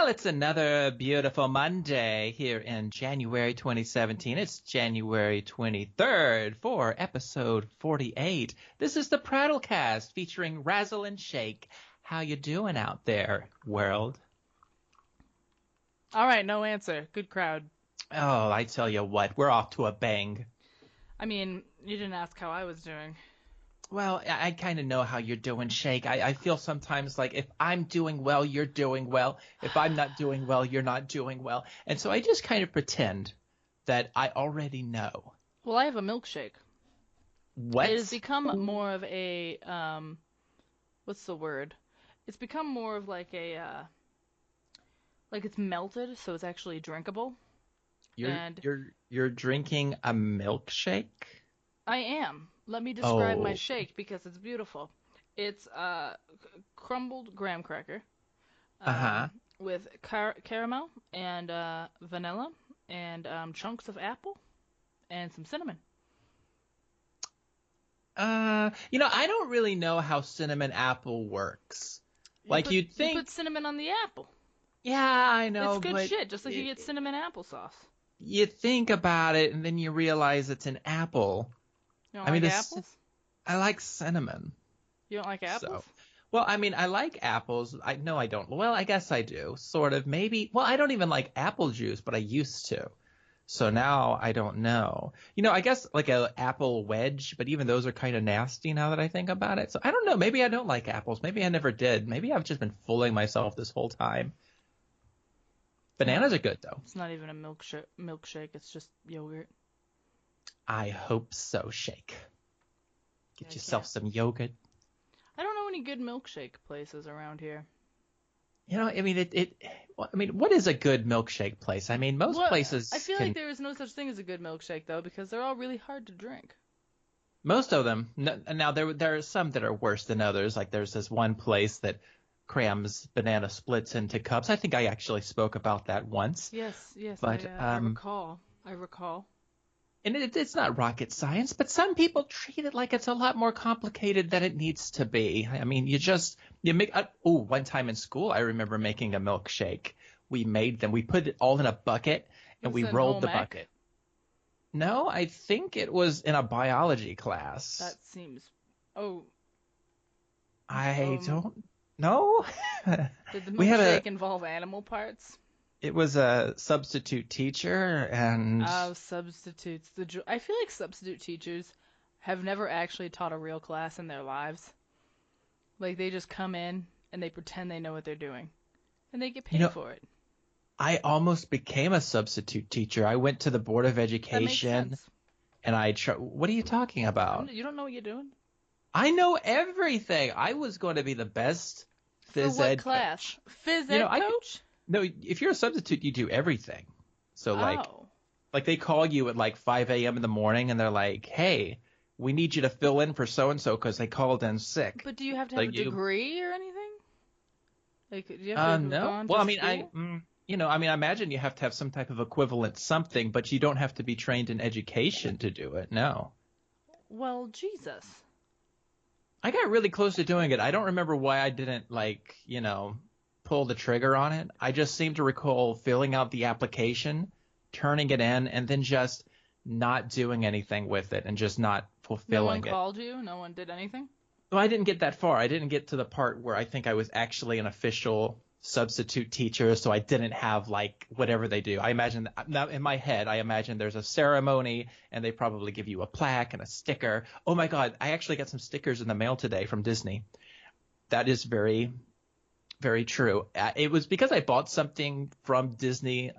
Well, it's another beautiful Monday here in January 2017. It's January 23rd for episode 48. This is the PrattleCast featuring Razzle and Shake. How you doing out there, world? All right, no answer. Good crowd. Oh, I tell you what, we're off to a bang. I mean, you didn't ask how I was doing. Well, I kind of know how you're doing, Shake. I feel sometimes like if I'm doing well, you're doing well. If I'm not doing well, you're not doing well. And so I just kind of pretend that I already know. Well, I have a milkshake. What? It has become more of a, what's the word? It's become more of like a, like it's melted, so it's actually drinkable. You're drinking a milkshake? I am. Let me describe my shake because it's beautiful. It's crumbled graham cracker with caramel and vanilla and chunks of apple and some cinnamon. I don't really know how cinnamon apple works. You'd think you put cinnamon on the apple. Yeah, I know. It's good shit, just like you get cinnamon applesauce. You think about it and then you realize it's an apple. You don't like apples? I like cinnamon. You don't like apples? Well, I mean, I like apples. No, I don't. Well, I guess I do, sort of, maybe. Well, I don't even like apple juice, but I used to. So now I don't know. I guess like an apple wedge, but even those are kind of nasty now that I think about it. So I don't know. Maybe I don't like apples. Maybe I never did. Maybe I've just been fooling myself this whole time. Bananas are good, though. It's not even a milkshake. It's just yogurt. I hope so, Shake. Get yourself some yogurt. I don't know any good milkshake places around here. I mean, what is a good milkshake place? I mean, most places. I feel like there is no such thing as a good milkshake, though, because they're all really hard to drink. Most of them. Now, there are some that are worse than others. Like, there's this one place that crams banana splits into cups. I think I actually spoke about that once. Yes, but, I recall. And it's not rocket science, but some people treat it like it's a lot more complicated than it needs to be. I mean, you make. One time in school, I remember making a milkshake. We made them. We put it all in a bucket, and we rolled the bucket. No, I think it was in a biology class. That seems. I don't know. Did the milkshake involve animal parts? It was a substitute teacher, and... Oh, substitutes. I feel like substitute teachers have never actually taught a real class in their lives. Like, they just come in, and they pretend they know what they're doing. And they get paid for it. I almost became a substitute teacher. I went to the Board of Education, that makes sense. And what are you talking about? You don't know what you're doing? I know everything. I was going to be the best phys ed class? coach. Phys ed coach? No, if you're a substitute, you do everything. So, like they call you at like 5 a.m. in the morning, and they're like, hey, we need you to fill in for so-and-so because they called in sick. But do you have to have a degree or anything? Like, do you have to no. Well, I imagine you have to have some type of equivalent something, but you don't have to be trained in education to do it, no. Well, Jesus. I got really close to doing it. I don't remember why I didn't, pull the trigger on it. I just seem to recall filling out the application, turning it in, and then just not doing anything with it and just not fulfilling it. No one called you? No one did anything? Well, I didn't get that far. I didn't get to the part where I think I was actually an official substitute teacher, so I didn't have, whatever they do. I imagine now in my head, I imagine there's a ceremony, and they probably give you a plaque and a sticker. Oh, my God. I actually got some stickers in the mail today from Disney. That is very... very true. It was because I bought something from Disney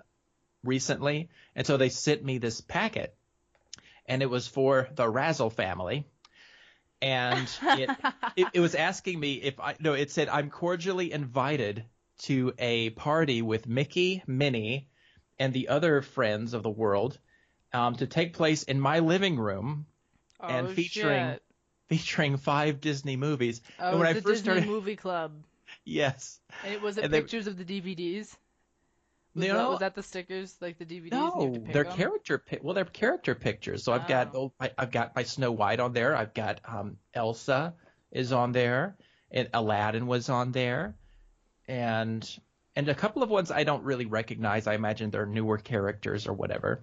recently, and so they sent me this packet, and it was for the Razzle family, and it was asking me it said, I'm cordially invited to a party with Mickey, Minnie, and the other friends of the world to take place in my living room and featuring 5 Disney movies. Oh, and when the Disney Movie Club. Yes. And was it pictures of the DVDs? Was that the stickers, like the DVDs? No, they're character pictures. So I've got my Snow White on there. I've got Elsa is on there, and Aladdin was on there, and And a couple of ones I don't really recognize. I imagine they're newer characters or whatever.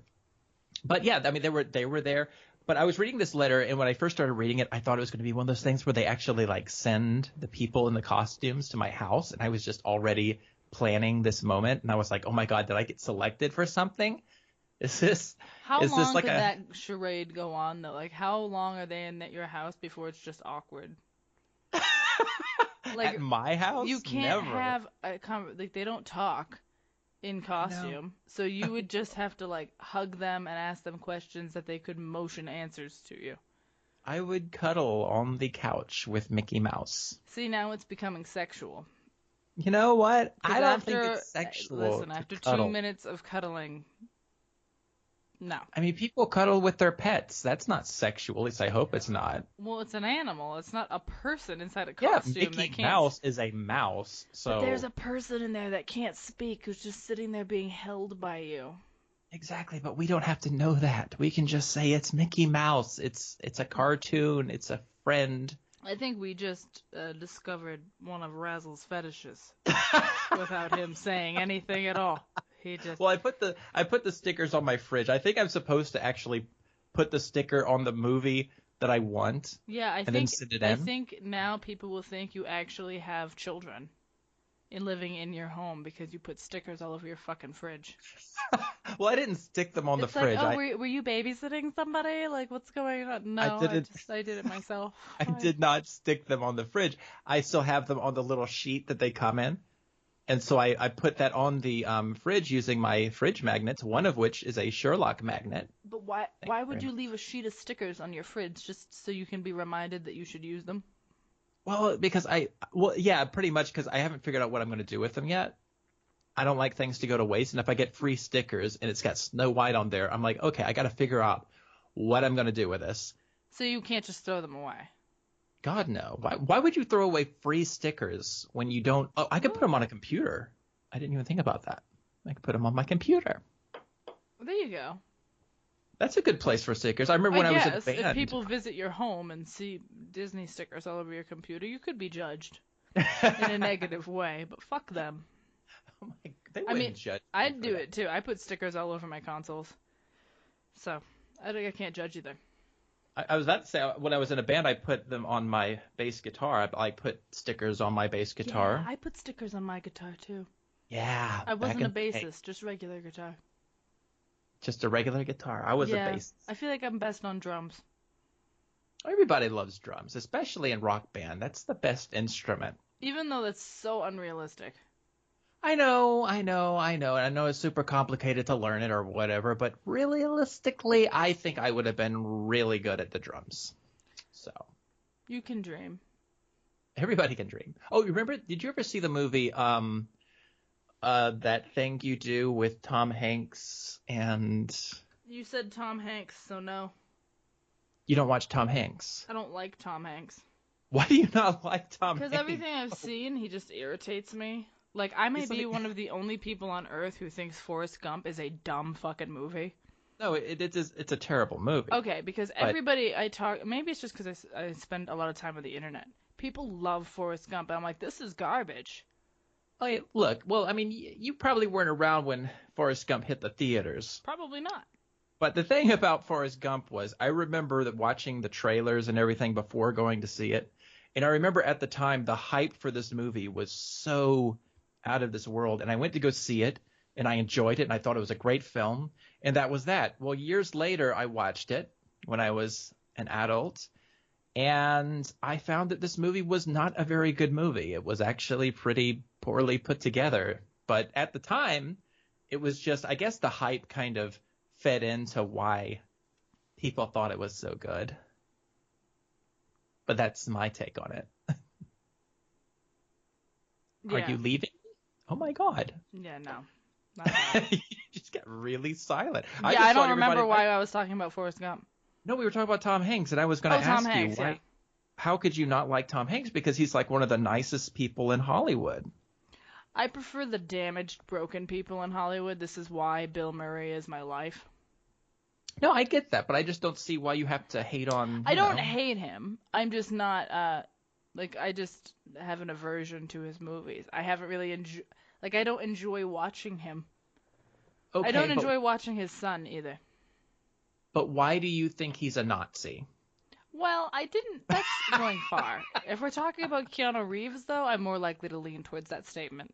But yeah, I mean, they were there. But I was reading this letter, and when I first started reading it, I thought it was going to be one of those things where they actually like send the people in the costumes to my house, and I was just already planning this moment, and I was like, oh my God, did I get selected for something? Is this How is long this like could a that charade go on though? Like how long are they in your house before it's just awkward? Like at my house? you can't Never. have like they don't talk in I know. costume, so you would just have to like hug them and ask them questions that they could motion answers to you. I would cuddle on the couch with Mickey Mouse. See, now it's becoming sexual. You know what? Because I don't think after, it's sexual listen, to after cuddle. 2 minutes of cuddling, no. I mean, people cuddle with their pets. That's not sexual. At least I hope it's not. Well, it's an animal. It's not a person inside a Yeah, costume Mickey that can't. Mouse is a mouse. So But there's a person in there that can't speak who's just sitting there being held by you. exactly, but we don't have to know that. We can just say it's Mickey Mouse. It's a cartoon. It's a friend. I think we just discovered one of Razzle's fetishes without him saying anything at all. He just. Well, I put the stickers on my fridge. I think I'm supposed to actually put the sticker on the movie that I want. Yeah, then send it in. I think now people will think you actually have children living in your home because you put stickers all over your fucking fridge. Well, I didn't stick them on the It's fridge. like, oh, were you babysitting somebody? Like, what's going on? No, I did it myself. I did not stick them on the fridge. I still have them on the little sheet that they come in. And so I put that on the fridge using my fridge magnets, one of which is a Sherlock magnet. But why would you leave a sheet of stickers on your fridge just so you can be reminded that you should use them? Well, yeah, pretty much because I haven't figured out what I'm going to do with them yet. I don't like things to go to waste. And if I get free stickers and it's got Snow White on there, I'm like, okay, I got to figure out what I'm going to do with this. So you can't just throw them away. God, no. Why would you throw away free stickers when you don't? Oh, I could put them on a computer. I didn't even think about that. I could put them on my computer. Well, there you go. That's a good place for stickers. I remember when I was in a band. If people visit your home and see Disney stickers all over your computer, you could be judged in a negative way, but fuck them. Oh my, they wouldn't judge me I'd for do that. it too. I put stickers all over my consoles. So, I think I can't judge either. I was about to say, when I was in a band, I put them on my bass guitar. I put stickers on my bass guitar. Yeah, I put stickers on my guitar too. Yeah. I wasn't a bassist, just regular guitar. Just a regular guitar. I was a bassist. I feel like I'm best on drums. Everybody loves drums, especially in rock band. That's the best instrument. Even though that's so unrealistic. I know. And I know it's super complicated to learn it or whatever, but realistically, I think I would have been really good at the drums. So. You can dream. Everybody can dream. Oh, did you ever see the movie, That Thing You Do with Tom Hanks and... You said Tom Hanks, so no. You don't watch Tom Hanks? I don't like Tom Hanks. Why do you not like Tom Hanks? Because everything I've seen, he just irritates me. Like, I may be one of the only people on Earth who thinks Forrest Gump is a dumb fucking movie. No, it's a terrible movie. Okay, because everybody I talk... Maybe it's just because I spend a lot of time on the internet. People love Forrest Gump, and I'm like, this is garbage. Oh, look, well, I mean, you probably weren't around when Forrest Gump hit the theaters. Probably not. But the thing about Forrest Gump was I remember that watching the trailers and everything before going to see it. And I remember at the time the hype for this movie was so out of this world. And I went to go see it, and I enjoyed it, and I thought it was a great film. And that was that. Well, years later, I watched it when I was an adult, and I found that this movie was not a very good movie. It was actually pretty poorly put together. But at the time, it was just, I guess the hype kind of fed into why people thought it was so good. But that's my take on it. Yeah. Are you leaving? Oh my God. Yeah, no. You just got really silent. Yeah, I don't remember why I was talking about Forrest Gump. No, we were talking about Tom Hanks, and I was going to ask Tom Hanks, you, yeah. how could you not like Tom Hanks? Because he's like one of the nicest people in Hollywood. I prefer the damaged, broken people in Hollywood. This is why Bill Murray is my life. No, I get that, but I just don't see why you have to hate on. I don't hate him. I'm just not I just have an aversion to his movies. I haven't really Like, I don't enjoy watching him. Okay, I don't enjoy watching his son either. But why do you think he's a Nazi? Well, I didn't. That's going far. If we're talking about Keanu Reeves, though, I'm more likely to lean towards that statement.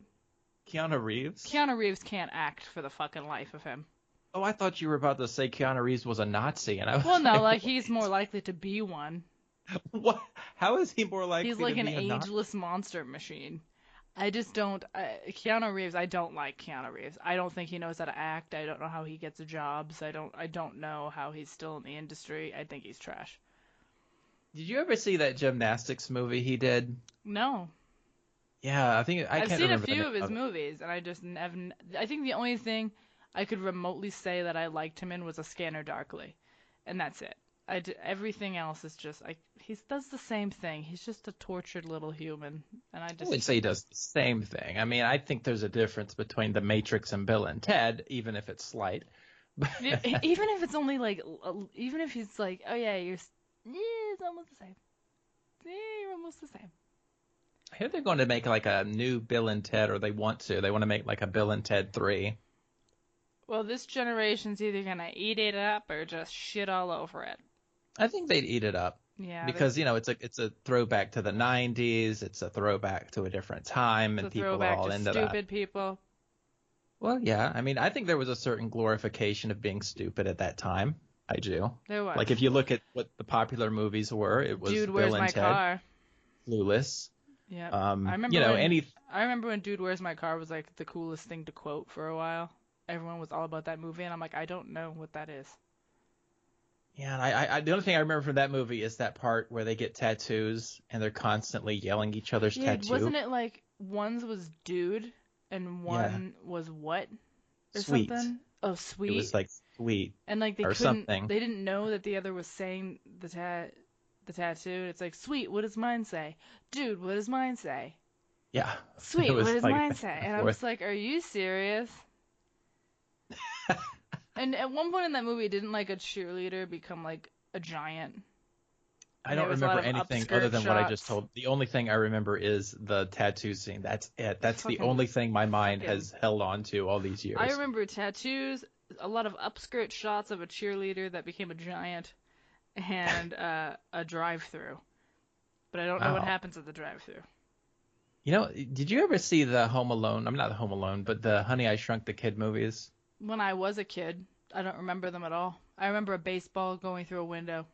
Keanu Reeves? Keanu Reeves can't act for the fucking life of him. Oh, I thought you were about to say Keanu Reeves was a Nazi, and I was Well, no, like what? he's more likely to be one. What? How is he more likely He's to like be an a Nazi? ageless monster machine. I just don't. Keanu Reeves. I don't like Keanu Reeves. I don't think he knows how to act. I don't know how he gets jobs. I don't know how he's still in the industry. I think he's trash. Did you ever see that gymnastics movie he did? No. Yeah, I think I've can't seen a remember the few name of his of it. movies, and I just never. I think the only thing I could remotely say that I liked him in was A Scanner Darkly, and that's it. Everything else is just he does the same thing. He's just a tortured little human, and I I just wouldn't say he does the same thing. I mean, I think there's a difference between The Matrix and Bill and Ted, even if it's slight. even if it's only like even if he's like, oh yeah, it's almost the same. Yeah, you're almost the same. I hear they're going to make like a new Bill and Ted, or they want to. They want to make like a Bill and Ted 3. Well, this generation's either gonna eat it up or just shit all over it. I think they'd eat it up. Yeah, Because, it's a throwback to the 90s. It's a throwback to a different time, it's and a people are throwback all to into that. stupid people. Well, yeah. I mean, I think there was a certain glorification of being stupid at that time. I do. There was. Like, if you look at what the popular movies were, it was Dude, Bill Where's and My Ted, Car? Clueless. Yeah. Um, I remember you know, when any I remember when Dude, Where's My Car was like the coolest thing to quote for a while. Everyone was all about that movie, and I'm like, I don't know what that is. Yeah, and I the only thing I remember from that movie is that part where they get tattoos and they're constantly yelling each other's Yeah, tattoo. wasn't it like one's was Dude and Yeah, one was what or sweet. something? Oh, It was sweet. like sweet And like or something. they didn't know that the other was saying the tattoo. It's like, sweet, what does mine say? Dude, what does mine say? Yeah, it Sweet, what was does like mine back say? and And I'm forth. just like, are you serious? And at one point in that movie, didn't like a cheerleader become like a giant? I And there don't was a lot remember of anything other upskirt than what I just shots. told. The only thing I remember is the tattoo scene. That's it. That's the Fucking, only thing my mind fucking. has held on to all these I years. remember tattoos, a lot of upskirt shots of a cheerleader that became a giant, and a drive-through. But I don't know what Wow. happens at the drive-through. Did you ever see the Home Alone? I'm not the Home Alone, but the Honey I Shrunk the Kid movies? When I was a kid, I don't remember them at all. I remember a baseball going through a window.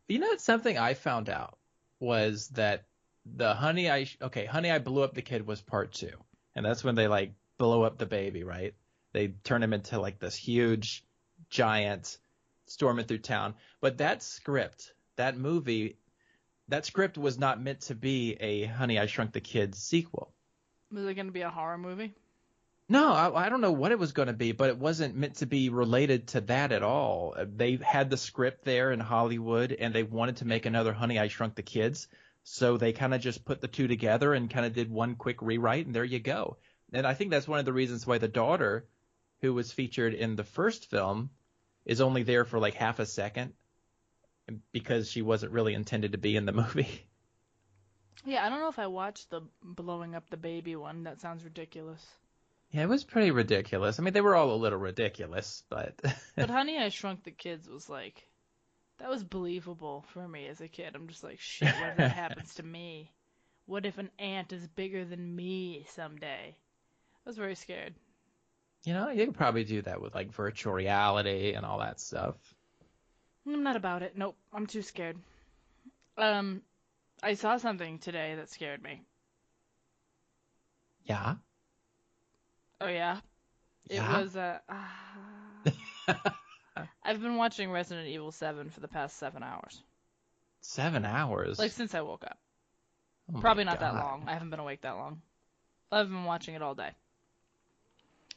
It's something I found out was that the Honey I Blew Up the Kid was part 2. And that's when they like blow up the baby, right? They turn him into like this huge giant storming through town. But that script was not meant to be a Honey I Shrunk the Kid sequel. Was it going to be a horror movie? No, I don't know what it was going to be, but it wasn't meant to be related to that at all. They had the script there in Hollywood, and they wanted to make another Honey, I Shrunk the Kids, so they kind of just put the two together and kind of did one quick rewrite, and there you go. And I think that's one of the reasons why the daughter, who was featured in the first film, is only there for like half a second, because she wasn't really intended to be in the movie. Yeah, I don't know if I watched the blowing up the baby one. That sounds ridiculous. Yeah, it was pretty ridiculous. I mean, they were all a little ridiculous, but... But Honey, I Shrunk the Kids was like, that was believable for me as a kid. I'm just like, shit, what if that happens to me? What if an ant is bigger than me someday? I was very scared. You could probably do that with like virtual reality and all that stuff. I'm not about it. Nope, I'm too scared. I saw something today that scared me. Yeah? Oh yeah? It Yeah? was I've been watching Resident Evil 7 for the past 7 hours. 7 hours? Like since I woke up. Oh Probably my not that God. long. I haven't been awake that long. I've been watching it all day.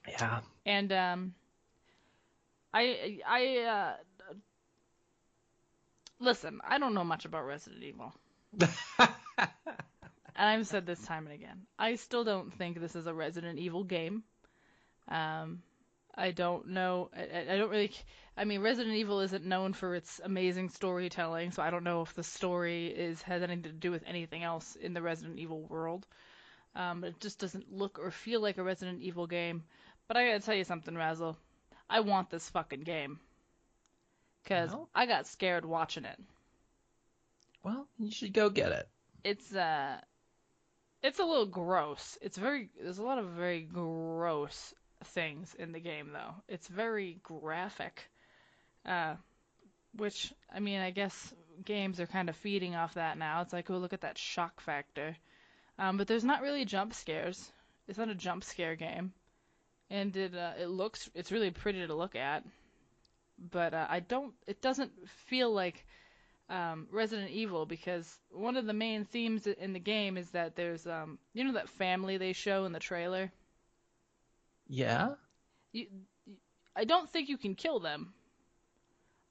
Yeah. And I listen, I don't know much about Resident Evil. And I've said this time and again. I still don't think this is a Resident Evil game. I don't know. I don't really. I mean, Resident Evil isn't known for its amazing storytelling, so I don't know if the story has anything to do with anything else in the Resident Evil world. It just doesn't look or feel like a Resident Evil game. But I gotta tell you something, Razzle. I want this fucking game. Because I got scared watching it. Well, you should go get it. It's a little gross. There's a lot of very gross things in the game, though. It's very graphic. Which, I mean, I guess games are kind of feeding off that now. It's like, oh, look at that shock factor. But there's not really jump scares. It's not a jump scare game. And it's really pretty to look at. But it doesn't feel like Resident Evil, because one of the main themes in the game is that there's, that family they show in the trailer? Yeah? I don't think you can kill them.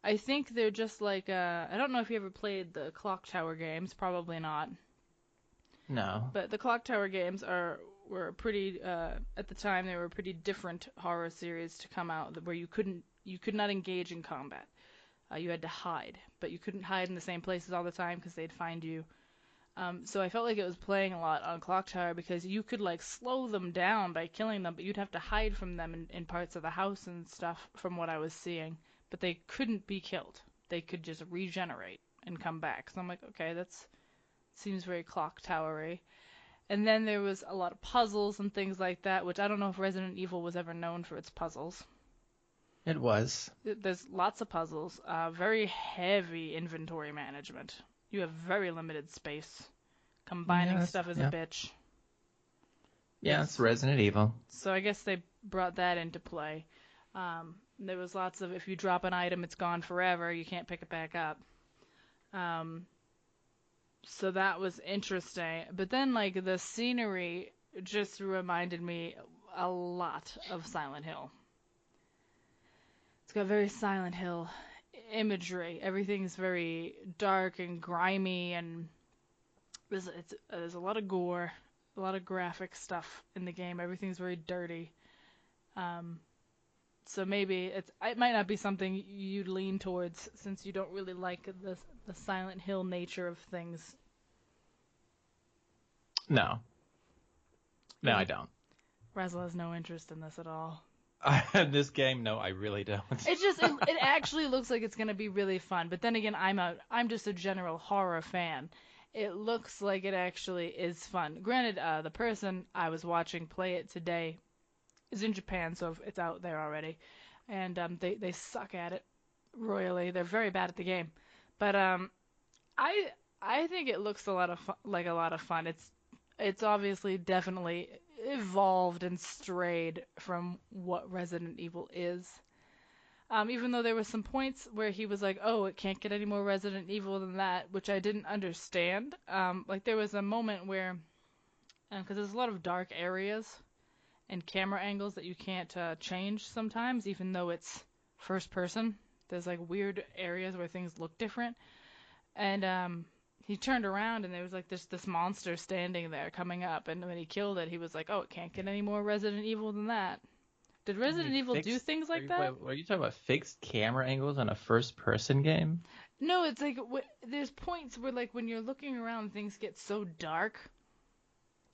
I think they're just like, I don't know if you ever played the Clock Tower games, probably not. No. But the Clock Tower games were pretty, at the time, they were a pretty different horror series to come out, where you could not engage in combat. You had to hide, but you couldn't hide in the same places all the time because they'd find you. So I felt like it was playing a lot on Clock Tower, because you could like slow them down by killing them, but you'd have to hide from them in parts of the house and stuff from what I was seeing. But they couldn't be killed. They could just regenerate and come back. So I'm like, okay, seems very Clock Tower-y. And then there was a lot of puzzles and things like that, which I don't know if Resident Evil was ever known for its puzzles. It was. There's lots of puzzles. Very heavy inventory management. You have very limited space. Combining stuff is a bitch. Yeah, it's Resident Evil. So I guess they brought that into play. There was lots of, if you drop an item, it's gone forever. You can't pick it back up. So that was interesting. But then, like, the scenery just reminded me a lot of Silent Hill. It's got very Silent Hill imagery. Everything's very dark and grimy, and there's a lot of gore, a lot of graphic stuff in the game. Everything's very dirty. So maybe it might not be something you'd lean towards, since you don't really like the Silent Hill nature of things. No, I don't. Razzle has no interest in this at all. This game, no, I really don't. It actually looks like it's gonna be really fun, but then again, I'm just a general horror fan. It looks like it actually is fun. Granted, the person I was watching play it today is in Japan, so it's out there already, and they suck at it royally. They're very bad at the game, but I think it looks like a lot of fun. It's obviously definitely evolved and strayed from what Resident Evil is. Even though there were some points where he was like, oh, it can't get any more Resident Evil than that, which I didn't understand. Like there was a moment where, because there's a lot of dark areas and camera angles that you can't change sometimes, even though it's first person. There's like weird areas where things look different. And he turned around and there was like this monster standing there coming up, and when he killed it, he was like, oh, it can't get any more Resident Evil than that. Did Resident Evil do things like that? Are you talking about fixed camera angles on a first-person game? No, it's like there's points where like when you're looking around, things get so dark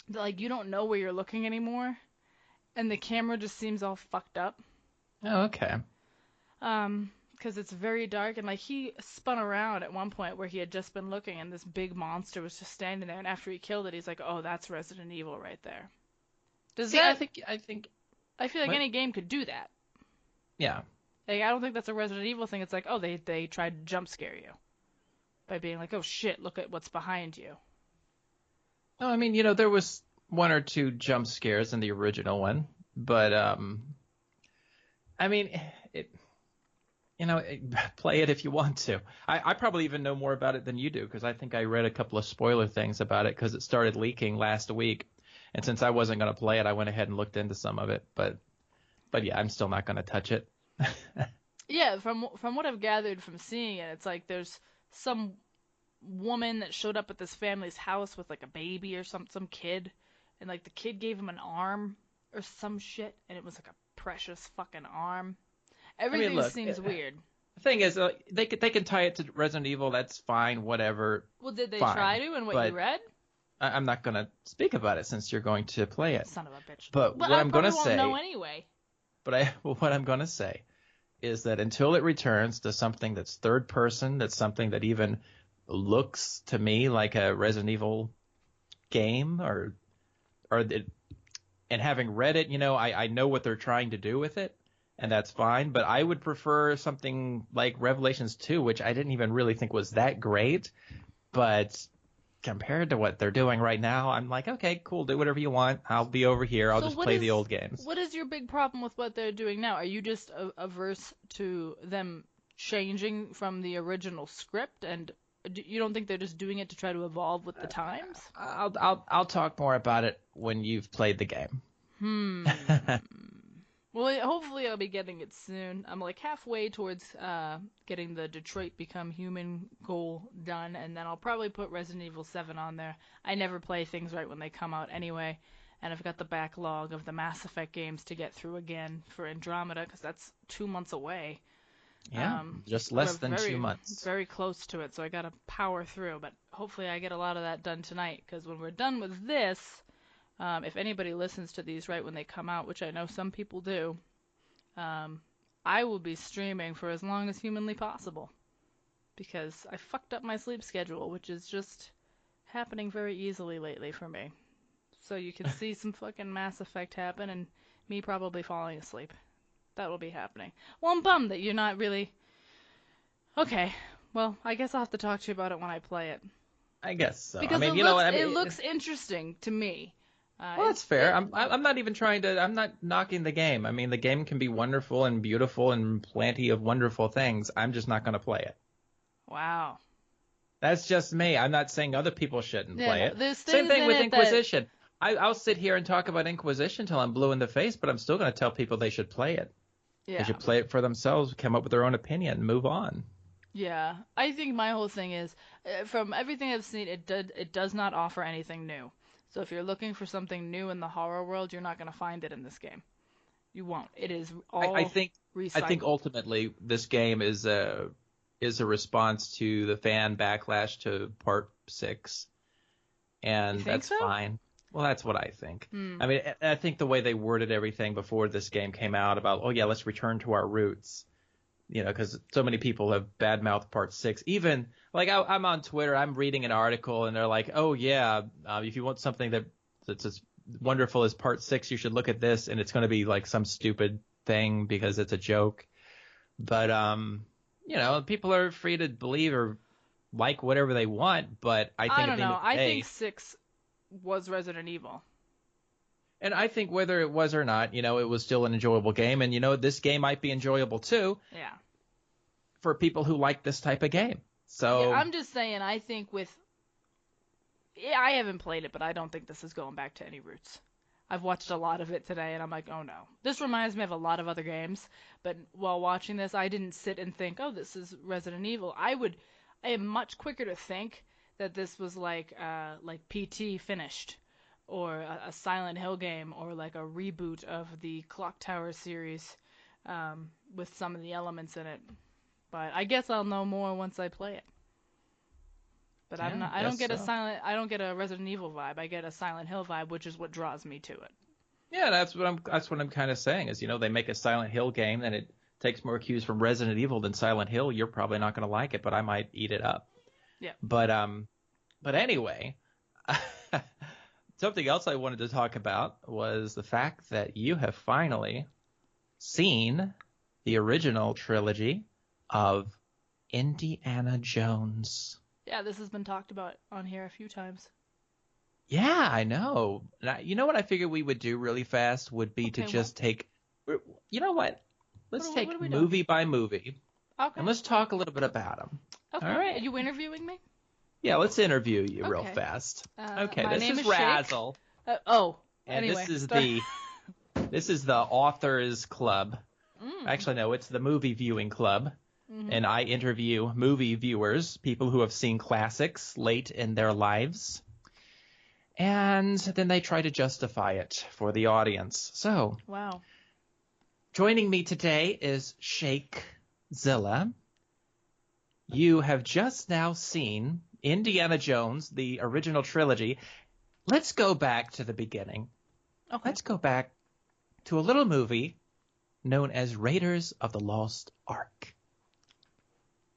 that like you don't know where you're looking anymore, and the camera just seems all fucked up. Oh, okay. Because it's very dark, and like he spun around at one point where he had just been looking, and this big monster was just standing there, and after he killed it, he's like, oh, that's Resident Evil right there. I feel like any game could do that. Yeah. Like, I don't think that's a Resident Evil thing. It's like, oh, they tried to jump scare you by being like, oh shit, look at what's behind you. No, I mean, there was one or two jump scares in the original one, but I mean, play it if you want to. I probably even know more about it than you do, because I think I read a couple of spoiler things about it because it started leaking last week. And since I wasn't going to play it, I went ahead and looked into some of it. But yeah, I'm still not going to touch it. Yeah, from what I've gathered from seeing it, it's like there's some woman that showed up at this family's house with like a baby or some kid. And like the kid gave him an arm or some shit. And it was like a precious fucking arm. Everything seems weird. The thing is, they can tie it to Resident Evil. That's fine, whatever. Well, did they try to in what you read? I'm not going to speak about it since you're going to play it. Son of a bitch. But But what I I'm going to probably say, won't know anyway. what I'm going to say is that until it returns to something that's third person, that's something that even looks to me like a Resident Evil game, and having read it, I know what they're trying to do with it, and that's fine. But I would prefer something like Revelations 2, which I didn't even really think was that great, but compared to what they're doing right now, I'm like, okay, cool, do whatever you want. I'll be over here. I'll just play the old games. What is your big problem with what they're doing now? Are you just averse to them changing from the original script, and you don't think they're just doing it to try to evolve with the times? I'll talk more about it when you've played the game. Well, hopefully I'll be getting it soon. I'm like halfway towards getting the Detroit Become Human goal done, and then I'll probably put Resident Evil 7 on there. I never play things right when they come out anyway, and I've got the backlog of the Mass Effect games to get through again for Andromeda, because that's 2 months away. Yeah, just less than 2 months. Very close to it, so I got to power through, but hopefully I get a lot of that done tonight, because when we're done with this... if anybody listens to these right when they come out, which I know some people do, I will be streaming for as long as humanly possible. Because I fucked up my sleep schedule, which is just happening very easily lately for me. So you can see some fucking Mass Effect happen and me probably falling asleep. That will be happening. Well, I'm bummed that you're not really... Okay, well, I guess I'll have to talk to you about it when I play it. I guess so. Because it looks interesting to me. Well, that's fair. I'm not even I'm not knocking the game. I mean, the game can be wonderful and beautiful and plenty of wonderful things. I'm just not going to play it. Wow. That's just me. I'm not saying other people shouldn't play it. Same thing with Inquisition. I'll sit here and talk about Inquisition till I'm blue in the face, but I'm still going to tell people they should play it. Yeah. They should play it for themselves, come up with their own opinion, and move on. Yeah. I think my whole thing is, from everything I've seen, it does not offer anything new. So if you're looking for something new in the horror world, you're not going to find it in this game. You won't. It is all recycled. I think ultimately this game is a response to the fan backlash to Part 6, and that's fine. Well, that's what I think. I mean, I think the way they worded everything before this game came out about, oh yeah, let's return to our roots. Because so many people have badmouthed Part 6. Even, like, I'm on Twitter, I'm reading an article, and they're like, oh, yeah, if you want something that's as wonderful as Part 6, you should look at this, and it's going to be, like, some stupid thing because it's a joke. But, people are free to believe or like whatever they want, but I think at the end of the day... I think 6 was Resident Evil. And I think whether it was or not, it was still an enjoyable game. And, this game might be enjoyable, too. Yeah. For people who like this type of game. So yeah, I'm just saying, I think I haven't played it, but I don't think this is going back to any roots. I've watched a lot of it today, and I'm like, oh, no. This reminds me of a lot of other games. But while watching this, I didn't sit and think, oh, this is Resident Evil. I am much quicker to think that this was like PT finished. Or a Silent Hill game, or like a reboot of the Clock Tower series with some of the elements in it. But I guess I'll know more once I play it. But I don't get a Resident Evil vibe. I get a Silent Hill vibe, which is what draws me to it. Yeah, that's what I'm kind of saying is, they make a Silent Hill game and it takes more cues from Resident Evil than Silent Hill. You're probably not going to like it, but I might eat it up. Yeah. But anyway. Something else I wanted to talk about was the fact that you have finally seen the original trilogy of Indiana Jones. Yeah, this has been talked about on here a few times. Yeah, I know. You know what I figured we would do really fast would be to just take... You know what? Let's take movie by movie. Okay. And let's talk a little bit about them. Okay. All right. Are you interviewing me? Yeah, let's interview you real fast. Okay, this is Razzle. Anyway. This is the Authors Club. Actually, no, it's the Movie Viewing Club. Mm-hmm. And I interview movie viewers, people who have seen classics late in their lives. And then they try to justify it for the audience. So, wow. Joining me today is Shakezilla. You have just now seen Indiana Jones, the original trilogy, let's go back to the beginning. Okay. Let's go back to a little movie known as Raiders of the Lost Ark.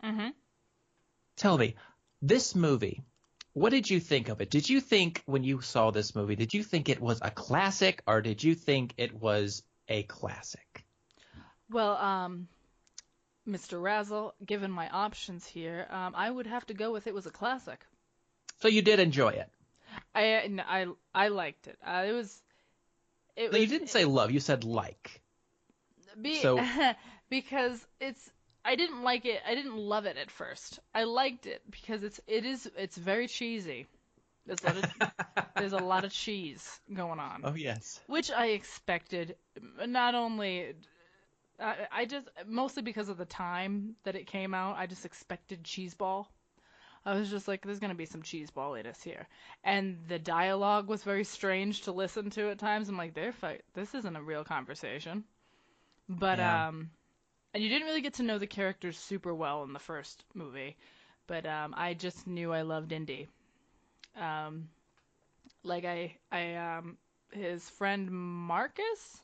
Mm-hmm. Tell me, this movie, what did you think of it? Did you think when you saw this movie, did you think it was a classic or did you think it was a classic? Well, Mr. Razzle, given my options here, I would have to go with it was a classic. So you did enjoy it. I liked it. So you didn't say love, you said like. So because I didn't like it. I didn't love it at first. I liked it because it's very cheesy. There's a lot of cheese going on. Oh yes. Which I expected. Not only I just mostly because of the time that it came out, I just expected cheeseball. I was just like, there's gonna be some cheeseballiness here, and the dialogue was very strange to listen to at times. I'm like, this isn't a real conversation. But Yeah. and you didn't really get to know the characters super well in the first movie, but I just knew I loved Indy. Like his friend Marcus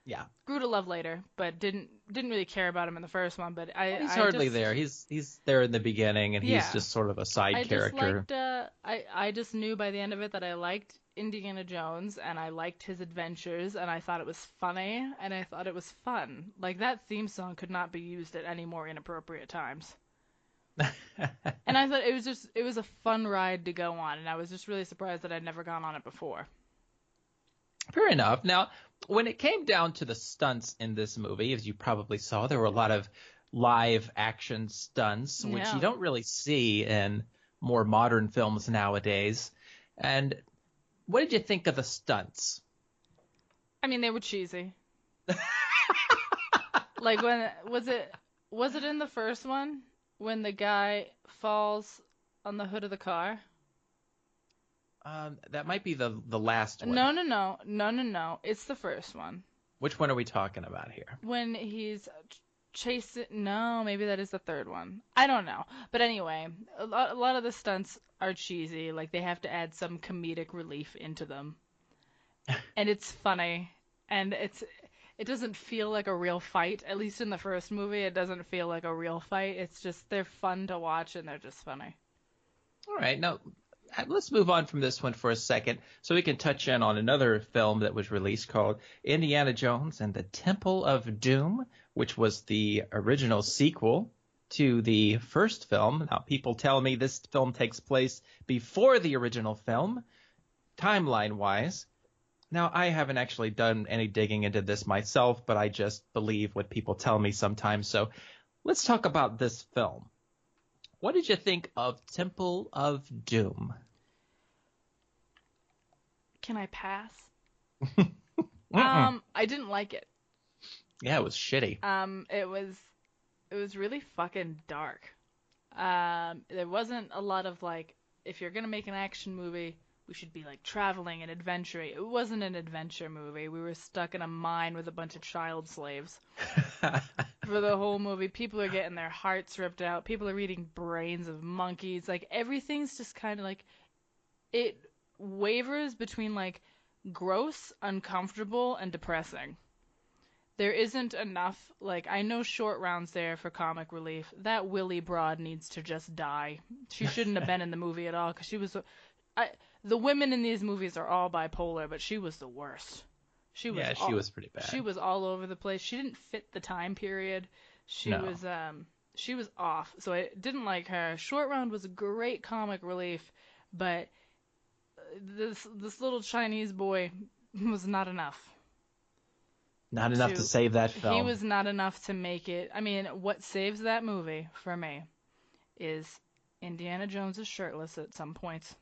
Yeah. grew to love later, but didn't really care about him in the first one. But He's hardly there. He's there in the beginning, and he's Yeah. just sort of a side I just character. liked. I just knew by the end of it that I liked Indiana Jones, and I liked his adventures, and I thought it was funny, and I thought it was fun. Like that theme song could not be used at any more inappropriate times. And I thought it was a fun ride to go on, and I was just really surprised that I'd never gone on it before. Fair enough. Now, when it came down to the stunts in this movie, as you probably saw, there were a lot of live action stunts, which Yeah. you don't really see in more modern films nowadays. And what did you think of the stunts? I mean, they were cheesy. Like when was it in the first one when the guy falls on the hood of the car? That might be the last one. No. It's the first one. Which one are we talking about here? When he's chasing. No, maybe that is the third one. I don't know. But anyway, a lot of the stunts are cheesy. Like they have to add some comedic relief into them, and it's funny, and it doesn't feel like a real fight. At least in the first movie, it doesn't feel like a real fight. It's just they're fun to watch and they're just funny. All right, now let's move on from this one for a second so we can touch in on another film that was released called Indiana Jones and the Temple of Doom, which was the original sequel to the first film. Now, people tell me this film takes place before the original film, timeline-wise. Now, I haven't actually done any digging into this myself, but I just believe what people tell me sometimes. So let's talk about this film. What did you think of Temple of Doom? Can I pass? Mm-mm. I didn't like it. Yeah, it was shitty. It was really fucking dark. There wasn't a lot of like, if you're gonna make an action movie, we should be like traveling and adventuring. It wasn't an adventure movie. We were stuck in a mine with a bunch of child slaves for the whole movie. People are getting their hearts ripped out. People are eating brains of monkeys. Like everything's just kind of like, it wavers between like gross, uncomfortable, and depressing. There isn't enough, like, I know Short Round's there for comic relief. That Willy broad needs to just die. She shouldn't have been in the movie at all, because she was, the women in these movies are all bipolar, but she was the worst. She was pretty bad. She was all over the place. She didn't fit the time period. She was off, so I didn't like her. Short Round was a great comic relief, but this little Chinese boy was not enough. Not enough to save that film. He was not enough to make it. I mean, what saves that movie for me is Indiana Jones is shirtless at some points.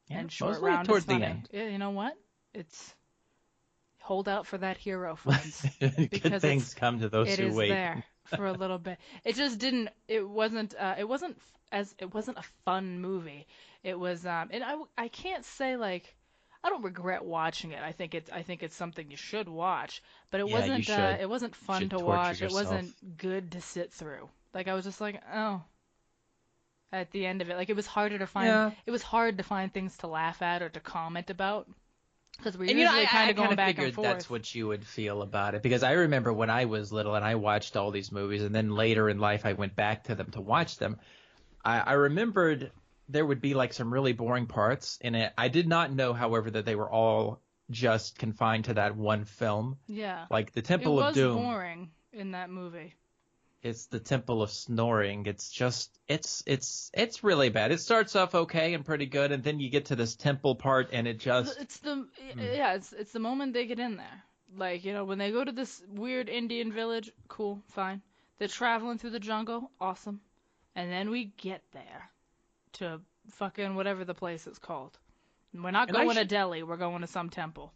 Yeah, and Short mostly Round toward is funny. the end. Yeah, you know what? It's hold out for that hero, friends. Good things come to those who wait. It is there for a little bit. It just didn't. It wasn't a fun movie. It was. And I can't say like. I don't regret watching it. I think it's something you should watch, but it wasn't. You should. It wasn't fun to torture watch. yourself. It wasn't good to sit through. Like I was just like, oh. at the end of it. Like, it was harder to find. Yeah. It was hard to find things to laugh at or to comment about because we're And usually kind I of kind going of back and figured forth. that's what you would feel about it, because I remember when I was little and I watched all these movies, and then later in life I went back to them to watch them. I remembered there would be like some really boring parts in it. I did not know, however, that they were all just confined to that one film. Yeah. Like the It Temple of was Doom. boring in that movie. It's the Temple of Snoring. It's just it's really bad. It starts off okay and pretty good, and then you get to this temple part, and it just It's the yeah, it's the moment they get in there. Like, when they go to this weird Indian village, cool, fine. They're traveling through the jungle, awesome. And then we get there to fucking whatever the place is called. We're not And I going to should Delhi, we're going to some temple.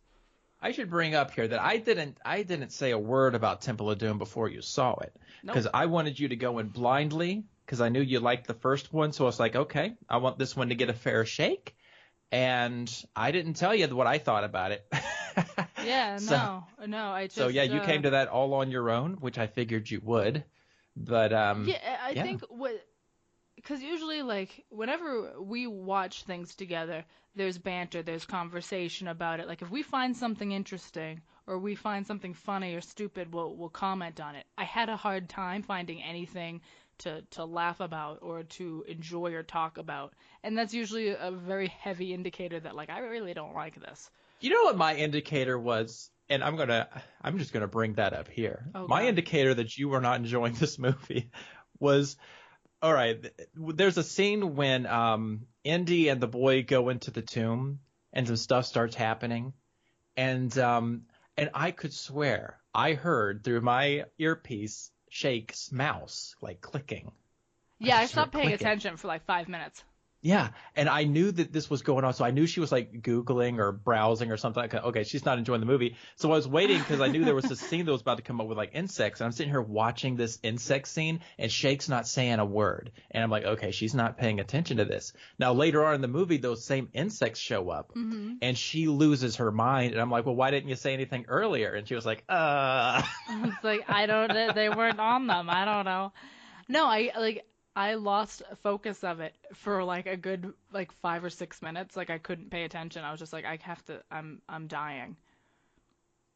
I should bring up here that I didn't say a word about Temple of Doom before you saw it, Nope. because I wanted you to go in blindly, because I knew you liked the first one. So I was like, okay, I want this one to get a fair shake, and I didn't tell you what I thought about it. Yeah, So, no, I just so yeah, you came to that all on your own, which I figured you would. But Yeah, I yeah. think because usually, like, whenever we watch things together, there's banter, there's conversation about it. Like, if we find something interesting or we find something funny or stupid, we'll comment on it. I had a hard time finding anything to laugh about or to enjoy or talk about, and that's usually a very heavy indicator that, like, I really don't like this. You know what my indicator was? And I'm just gonna bring that up here. Oh, My God. indicator that you were not enjoying this movie was, all right, there's a scene when Indy and the boy go into the tomb and some stuff starts happening, and I could swear I heard through my earpiece Shake's mouse like clicking. Yeah, I just heard stopped paying clicking. attention for like 5 minutes. Yeah, and I knew that this was going on, so I knew she was like Googling or browsing or something. Like, okay, she's not enjoying the movie. So I was waiting because I knew there was a scene that was about to come up with like insects, and I'm sitting here watching this insect scene, and Shake's not saying a word. And I'm like, okay, she's not paying attention to this. Now, later on in the movie, those same insects show up, and she loses her mind. And I'm like, well, why didn't you say anything earlier? And she was like, It's like, they weren't on them. I don't know. No, I lost focus of it for like a good like 5 or 6 minutes. Like, I couldn't pay attention. I was just like, I'm dying.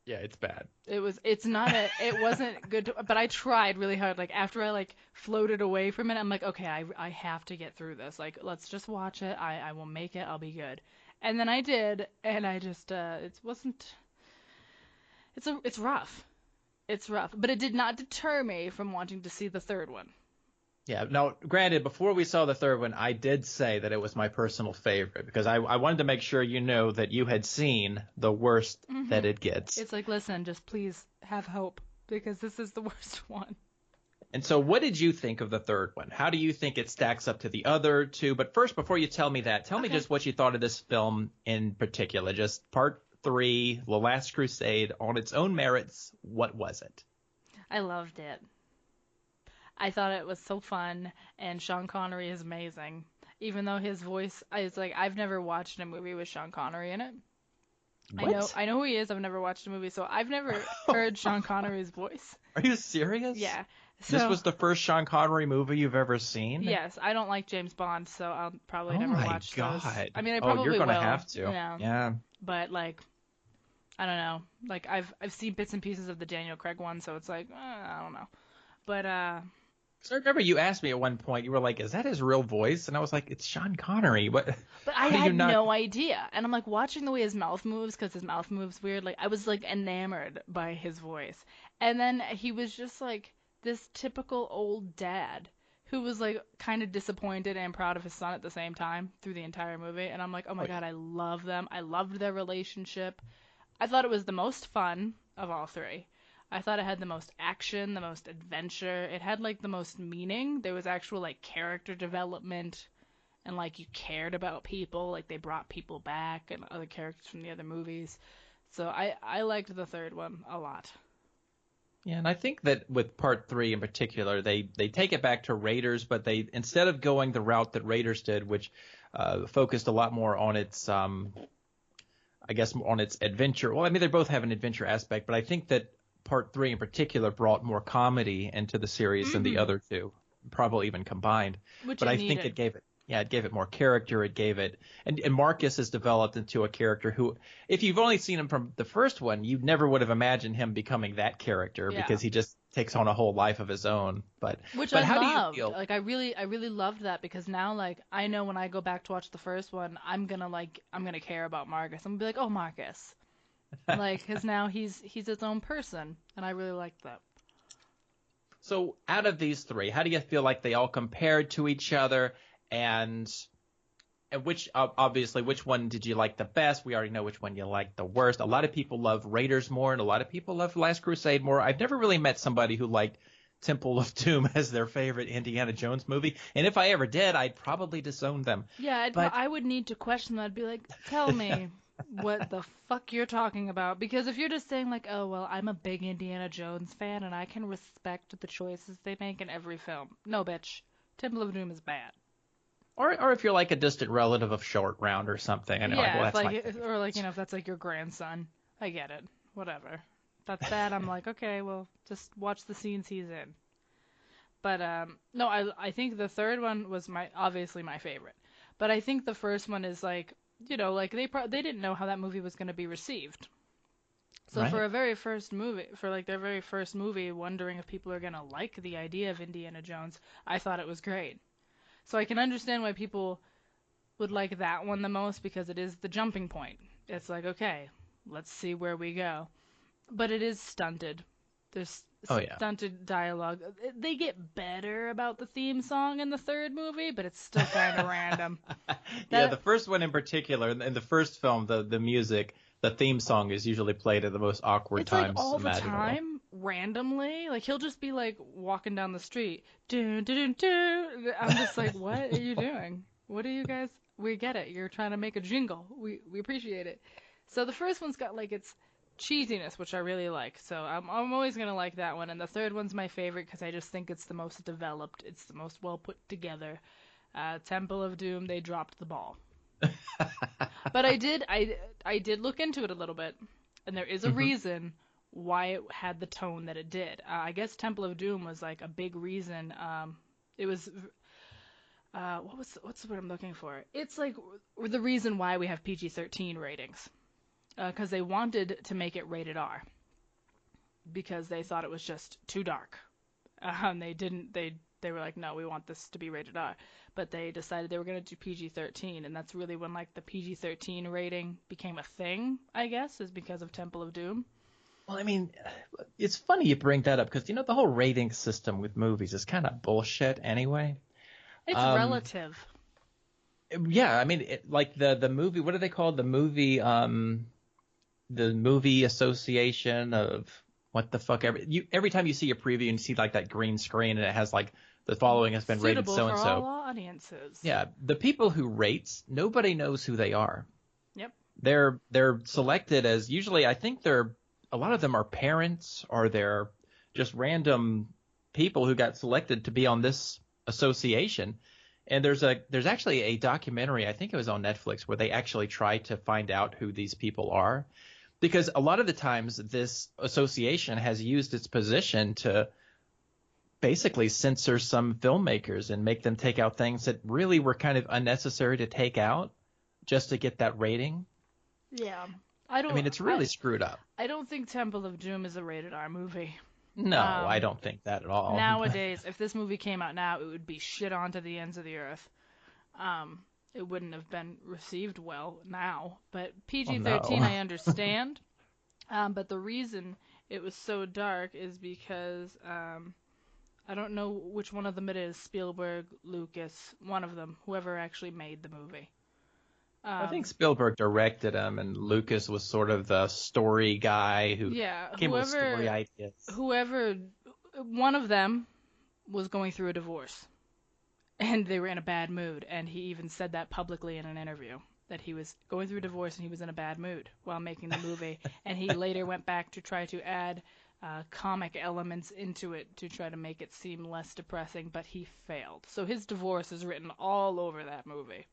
Yeah, it's bad. It wasn't good, but I tried really hard. Like, after I like floated away from it, I'm like, okay, I have to get through this. Like, let's just watch it. I will make it. I'll be good. And then I did, and I just, it wasn't, it's rough. It's rough, but it did not deter me from wanting to see the third one. Yeah. Now, granted, before we saw the third one, I did say that it was my personal favorite because I wanted to make sure you know that you had seen the worst that it gets. It's like, listen, just please have hope because this is the worst one. And so what did you think of the third one? How do you think it stacks up to the other two? But first, before you tell me that, tell me just what you thought of this film in particular. Just part 3, The Last Crusade, on its own merits, what was it? I loved it. I thought it was so fun, and Sean Connery is amazing. Even though his voice, I've never watched a movie with Sean Connery in it. What? I know who he is. I've never watched a movie, so I've never heard Sean Connery's voice. Are you serious? Yeah. This was the first Sean Connery movie you've ever seen? Yes, I don't like James Bond, so I'll probably never watch those. Oh my God. I mean, I probably you're gonna will. have to. Yeah. But like, I don't know. Like, I've seen bits and pieces of the Daniel Craig one, so it's like, I don't know. But So I remember you asked me at one point, you were like, is that his real voice? And I was like, it's Sean Connery. What? But I had no idea. And I'm like watching the way his mouth moves, because his mouth moves weird. Like, I was like enamored by his voice. And then he was just like this typical old dad who was like kind of disappointed and proud of his son at the same time through the entire movie. And I'm like, oh my God, I love them. I loved their relationship. I thought it was the most fun of all three. I thought it had the most action, the most adventure. It had like the most meaning. There was actual like character development, and like you cared about people. Like, they brought people back and other characters from the other movies. So I liked the third one a lot. Yeah, and I think that with part 3 in particular, they take it back to Raiders, but they, instead of going the route that Raiders did, which focused a lot more on its, I guess, on its adventure. Well, I mean, they both have an adventure aspect, but I think that part 3 in particular brought more comedy into the series than the other two. probably even combined. Which but it I needed. think it gave it more character. It gave it, and Marcus has developed into a character who, if you've only seen him from the first one, you never would have imagined him becoming that character because he just takes on a whole life of his own. But how do you feel? Like I really loved that, because now like I know when I go back to watch the first one, I'm gonna care about Marcus. I'm gonna be like, oh, Marcus, like, because now he's his own person, and I really liked that. So out of these three, how do you feel like they all compared to each other? And which one did you like the best? We already know which one you like the worst. A lot of people love Raiders more, and a lot of people love Last Crusade more. I've never really met somebody who liked Temple of Doom as their favorite Indiana Jones movie. And if I ever did, I'd probably disown them. Yeah, I would need to question that. I'd be like, tell me what the fuck you're talking about. Because if you're just saying like, oh, well, I'm a big Indiana Jones fan and I can respect the choices they make in every film. No, bitch. Temple of Doom is bad. Or if you're like a distant relative of Short Round or something, and yeah, well, that's if that's like your grandson, I get it. Whatever. That's bad. I'm like, okay, well, just watch the scenes he's in. But no, I think the third one was obviously my favorite. But I think the first one is like, like they didn't know how that movie was going to be received. So right. for their very first movie, wondering if people are going to like the idea of Indiana Jones, I thought it was great. So I can understand why people would like that one the most, because it is the jumping point. It's like, okay, let's see where we go. But it is stunted. There's stunted dialogue. They get better about the theme song in the third movie, but it's still kind of random. The first one in particular, in the first film, the music, the theme song is usually played at the most awkward times like all imaginable. The time, randomly. Like he'll just be like walking down the street. Dun, dun, dun, dun. I'm just like, what are you doing? What are you guys? We get it. You're trying to make a jingle. We appreciate it. So the first one's got like its cheesiness, which I really like. So I'm always gonna like that one. And the third one's my favorite because I just think it's the most developed. It's the most well put together. Temple of Doom, they dropped the ball. But I did look into it a little bit, and there is a reason why it had the tone that it did. I guess Temple of Doom was like a big reason. It was what's the word I'm looking for? It's like the reason why we have PG-13 ratings, because they wanted to make it rated R, because they thought it was just too dark. They were like, no, we want this to be rated R. But they decided they were going to do PG-13, and that's really when like the PG-13 rating became a thing, I guess, is because of Temple of Doom. Well, I mean, it's funny you bring that up because, the whole rating system with movies is kind of bullshit anyway. It's relative. Yeah, I mean, like the movie, what are they called? The movie association of what the fuck every time you see a preview and you see like that green screen and it has like the following has been rated so and so. Suitable for all audiences. Yeah, the people who rate, nobody knows who they are. Yep. They're selected as usually, I think a lot of them are parents or they're just random people who got selected to be on this association. And there's actually a documentary, I think it was on Netflix, where they actually try to find out who these people are. Because a lot of the times this association has used its position to basically censor some filmmakers and make them take out things that really were kind of unnecessary to take out just to get that rating. Yeah. I mean, it's really screwed up. I don't think Temple of Doom is a rated R movie. No, I don't think that at all. Nowadays, if this movie came out now, it would be shit on to the ends of the earth. It wouldn't have been received well now. But PG-13, I understand. But the reason it was so dark is because I don't know which one of them it is, Spielberg, Lucas, one of them, whoever actually made the movie. I think Spielberg directed him, and Lucas was sort of the story guy who came with story ideas. One of them was going through a divorce, and they were in a bad mood, and he even said that publicly in an interview, that he was going through a divorce and he was in a bad mood while making the movie, and he later went back to try to add comic elements into it to try to make it seem less depressing, but he failed. So his divorce is written all over that movie.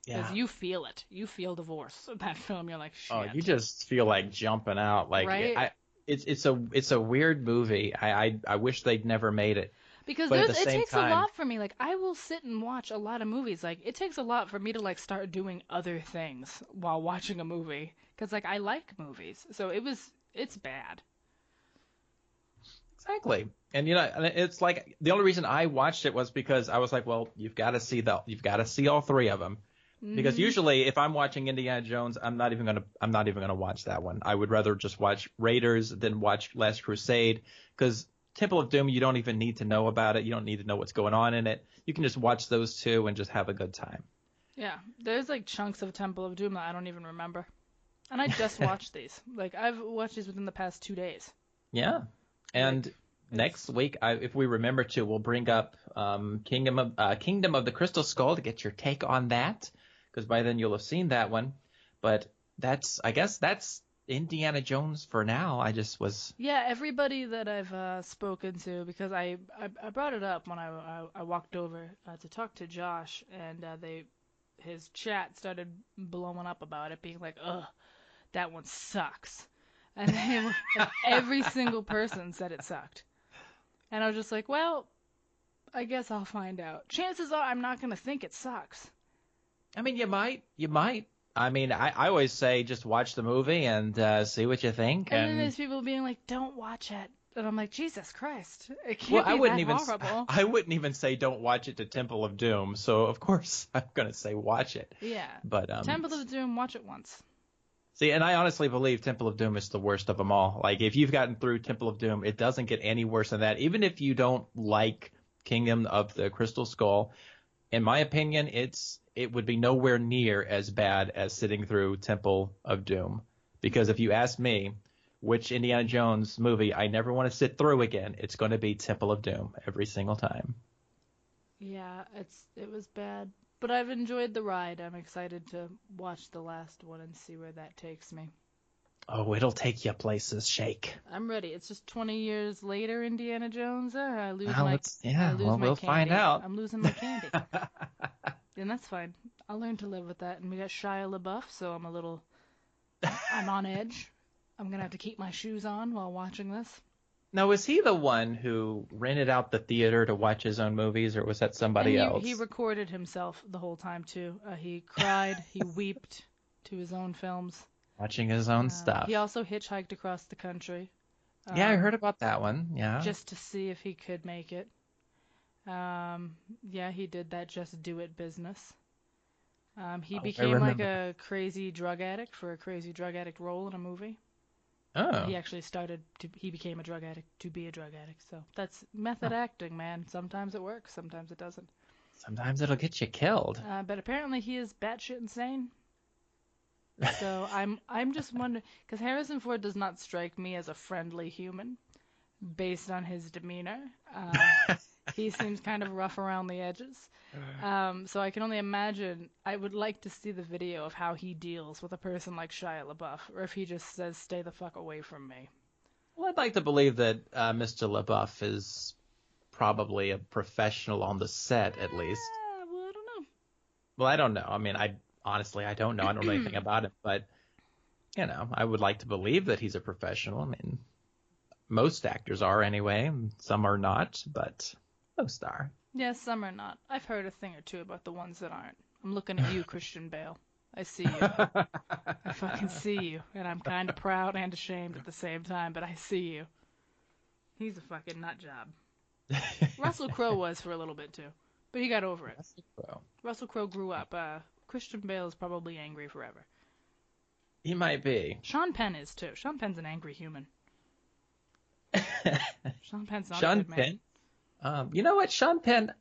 Because you feel it. You feel divorce in that film. You're like, shit. Oh, you just feel like jumping out. Like, right? It's a weird movie. I wish they'd never made it. Because but at the it same takes a time, lot for me. Like, I will sit and watch a lot of movies. Like, it takes a lot for me to, like, start doing other things while watching a movie. Because, like, I like movies. So it's bad. exactly. And it's like the only reason I watched it was because I was like, well, you've got to see all three of them. Because Hmm. usually if I'm watching Indiana Jones, I'm not even gonna watch that one. I would rather just watch Raiders than watch Last Crusade, because Temple of Doom, you don't even need to know about it. You don't need to know what's going on in it. You can just watch those two and just have a good time. Yeah. There's, like, chunks of Temple of Doom that I don't even remember. And I just watched these. Like, I've watched these within the past 2 days. Yeah. Like, And next it's. week, if we remember to, we'll bring up Kingdom of the Crystal Skull to get your take on that, because by then you'll have seen that one. But I guess that's Indiana Jones for now. I just was. Yeah, everybody that I've spoken to, because I brought it up when I walked over to talk to Josh, and his chat started blowing up about it, being like, ugh, that one sucks. And like, every single person said it sucked. And I was just like, well, I guess I'll find out. Chances are I'm not going to think it sucks. I mean, you might. I mean, I always say just watch the movie and see what you think. And then And there's people being like, don't watch it. And I'm like, Jesus Christ, it well, can't be that horrible. I wouldn't even say don't watch it to Temple of Doom. So of course I'm gonna say watch it. Yeah. But Temple of Doom, watch it once. see, and I honestly believe Temple of Doom is the worst of them all. Like, if you've gotten through Temple of Doom, it doesn't get any worse than that. Even if you don't like Kingdom of the Crystal Skull, in my opinion, it would be nowhere near as bad as sitting through Temple of Doom. Because if you ask me which Indiana Jones movie I never want to sit through again, it's going to be Temple of Doom every single time. Yeah, it was bad, but I've enjoyed the ride. I'm excited to watch the last one and see where that takes me. Oh, it'll take you places, Shake. I'm ready. It's just 20 years later, Indiana Jones. I Yeah, lose well, my we'll find candy. out. I'm losing my candy, and that's fine. I'll learn to live with that. And we got Shia LaBeouf, so I'm on edge. I'm gonna have to keep my shoes on while watching this. Now, is he the one who rented out the theater to watch his own movies, or was that And somebody he else? recorded himself the whole time too. He cried, he wept to his own films. Watching his own He stuff. also hitchhiked across the country Yeah, I um, heard about that one. Yeah. just to see if he could make it. Yeah, he did that just do it business. He Oh, I became like remember. a crazy drug addict for a crazy drug addict role in a movie. Oh, He actually he became a drug addict to be a drug addict. So that's method oh, acting, man. Sometimes it works, sometimes it doesn't. sometimes it'll get you killed. But apparently he is batshit insane. So I'm just wondering, because Harrison Ford does not strike me as a friendly human based on his demeanor. He seems kind of rough around the edges. So I can only imagine. I would like to see the video of how he deals with a person like Shia LaBeouf, or if he just says, "Stay the fuck away from me." Well, I'd like to believe that Mr. LaBeouf is probably a professional on the set, at least. Well, I don't Well, I don't know. I mean, I don't know. I don't know anything know. about him, but I would like to believe that he's a professional. I mean, most actors are anyway. Some are not, but most are. Yes, some are not. I've heard a thing or two about the ones that aren't. I'm looking at you, Christian Bale. I see you. I fucking see you, and I'm kind of proud and ashamed at the same time, but I see you. He's a fucking nut job. Russell Crowe was for a little bit too, but he got over it. Well, Russell Crowe grew up. Christian Bale is probably angry forever. he might be. Sean Penn is too. Sean Penn's an angry human. Sean Penn's not a Sean good man. Penn. You know what, Sean Penn?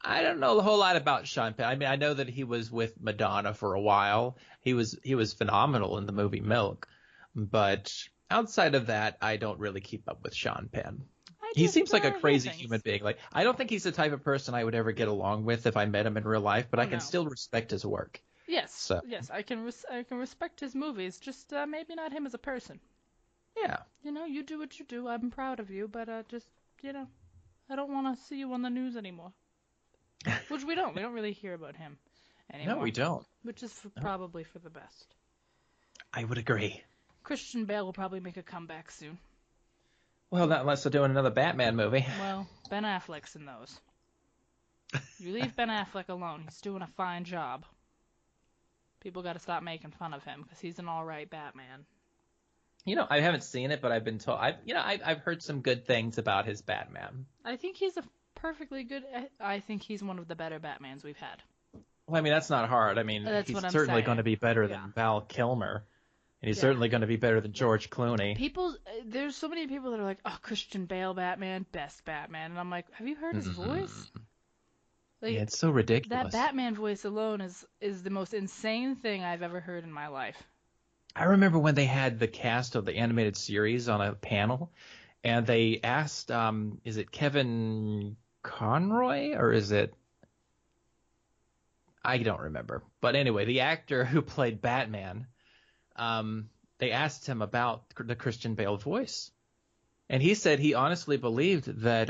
I don't know a whole lot about Sean Penn. I mean, I know that he was with Madonna for a while. He was phenomenal in the movie Milk, but outside of that, I don't really keep up with Sean Penn. I He just seems like a hear crazy things. human being. Like, I don't think he's the type of person I would ever get along with if I met him in real life, but Oh I can no. still respect his work. Yes, So, yes, I can respect his movies. Just maybe not him as a person. yeah. You know, you do what you do. I'm proud of you, but just you know, I don't want to see you on the news anymore. Which we don't. We don't really hear about him No, anymore. we don't. Which is No, probably for the best. I would agree. Christian Bale will probably make a comeback soon. Well, not unless they're doing another Batman movie. Well, Ben Affleck's in those. You leave Ben Affleck alone. He's doing a fine job. People got to stop making fun of him because he's an all right Batman. I haven't seen it, but I've been told. I've heard some good things about his Batman. I think he's a perfectly good. I think he's one of the better Batmans we've had. Well, I mean, that's not hard. I mean, That's he's what I'm certainly saying. going to be better than Val Kilmer, and he's certainly going to be better than George Clooney. There's so many people that are like, "Oh, Christian Bale Batman, best Batman," and I'm like, "Have you heard his voice?" Like, yeah, it's so ridiculous. That Batman voice alone is the most insane thing I've ever heard in my life. I remember when they had the cast of the animated series on a panel, and they asked, is it Kevin Conroy or is it? I don't remember. But anyway, the actor who played Batman, they asked him about the Christian Bale voice. And he said he honestly believed that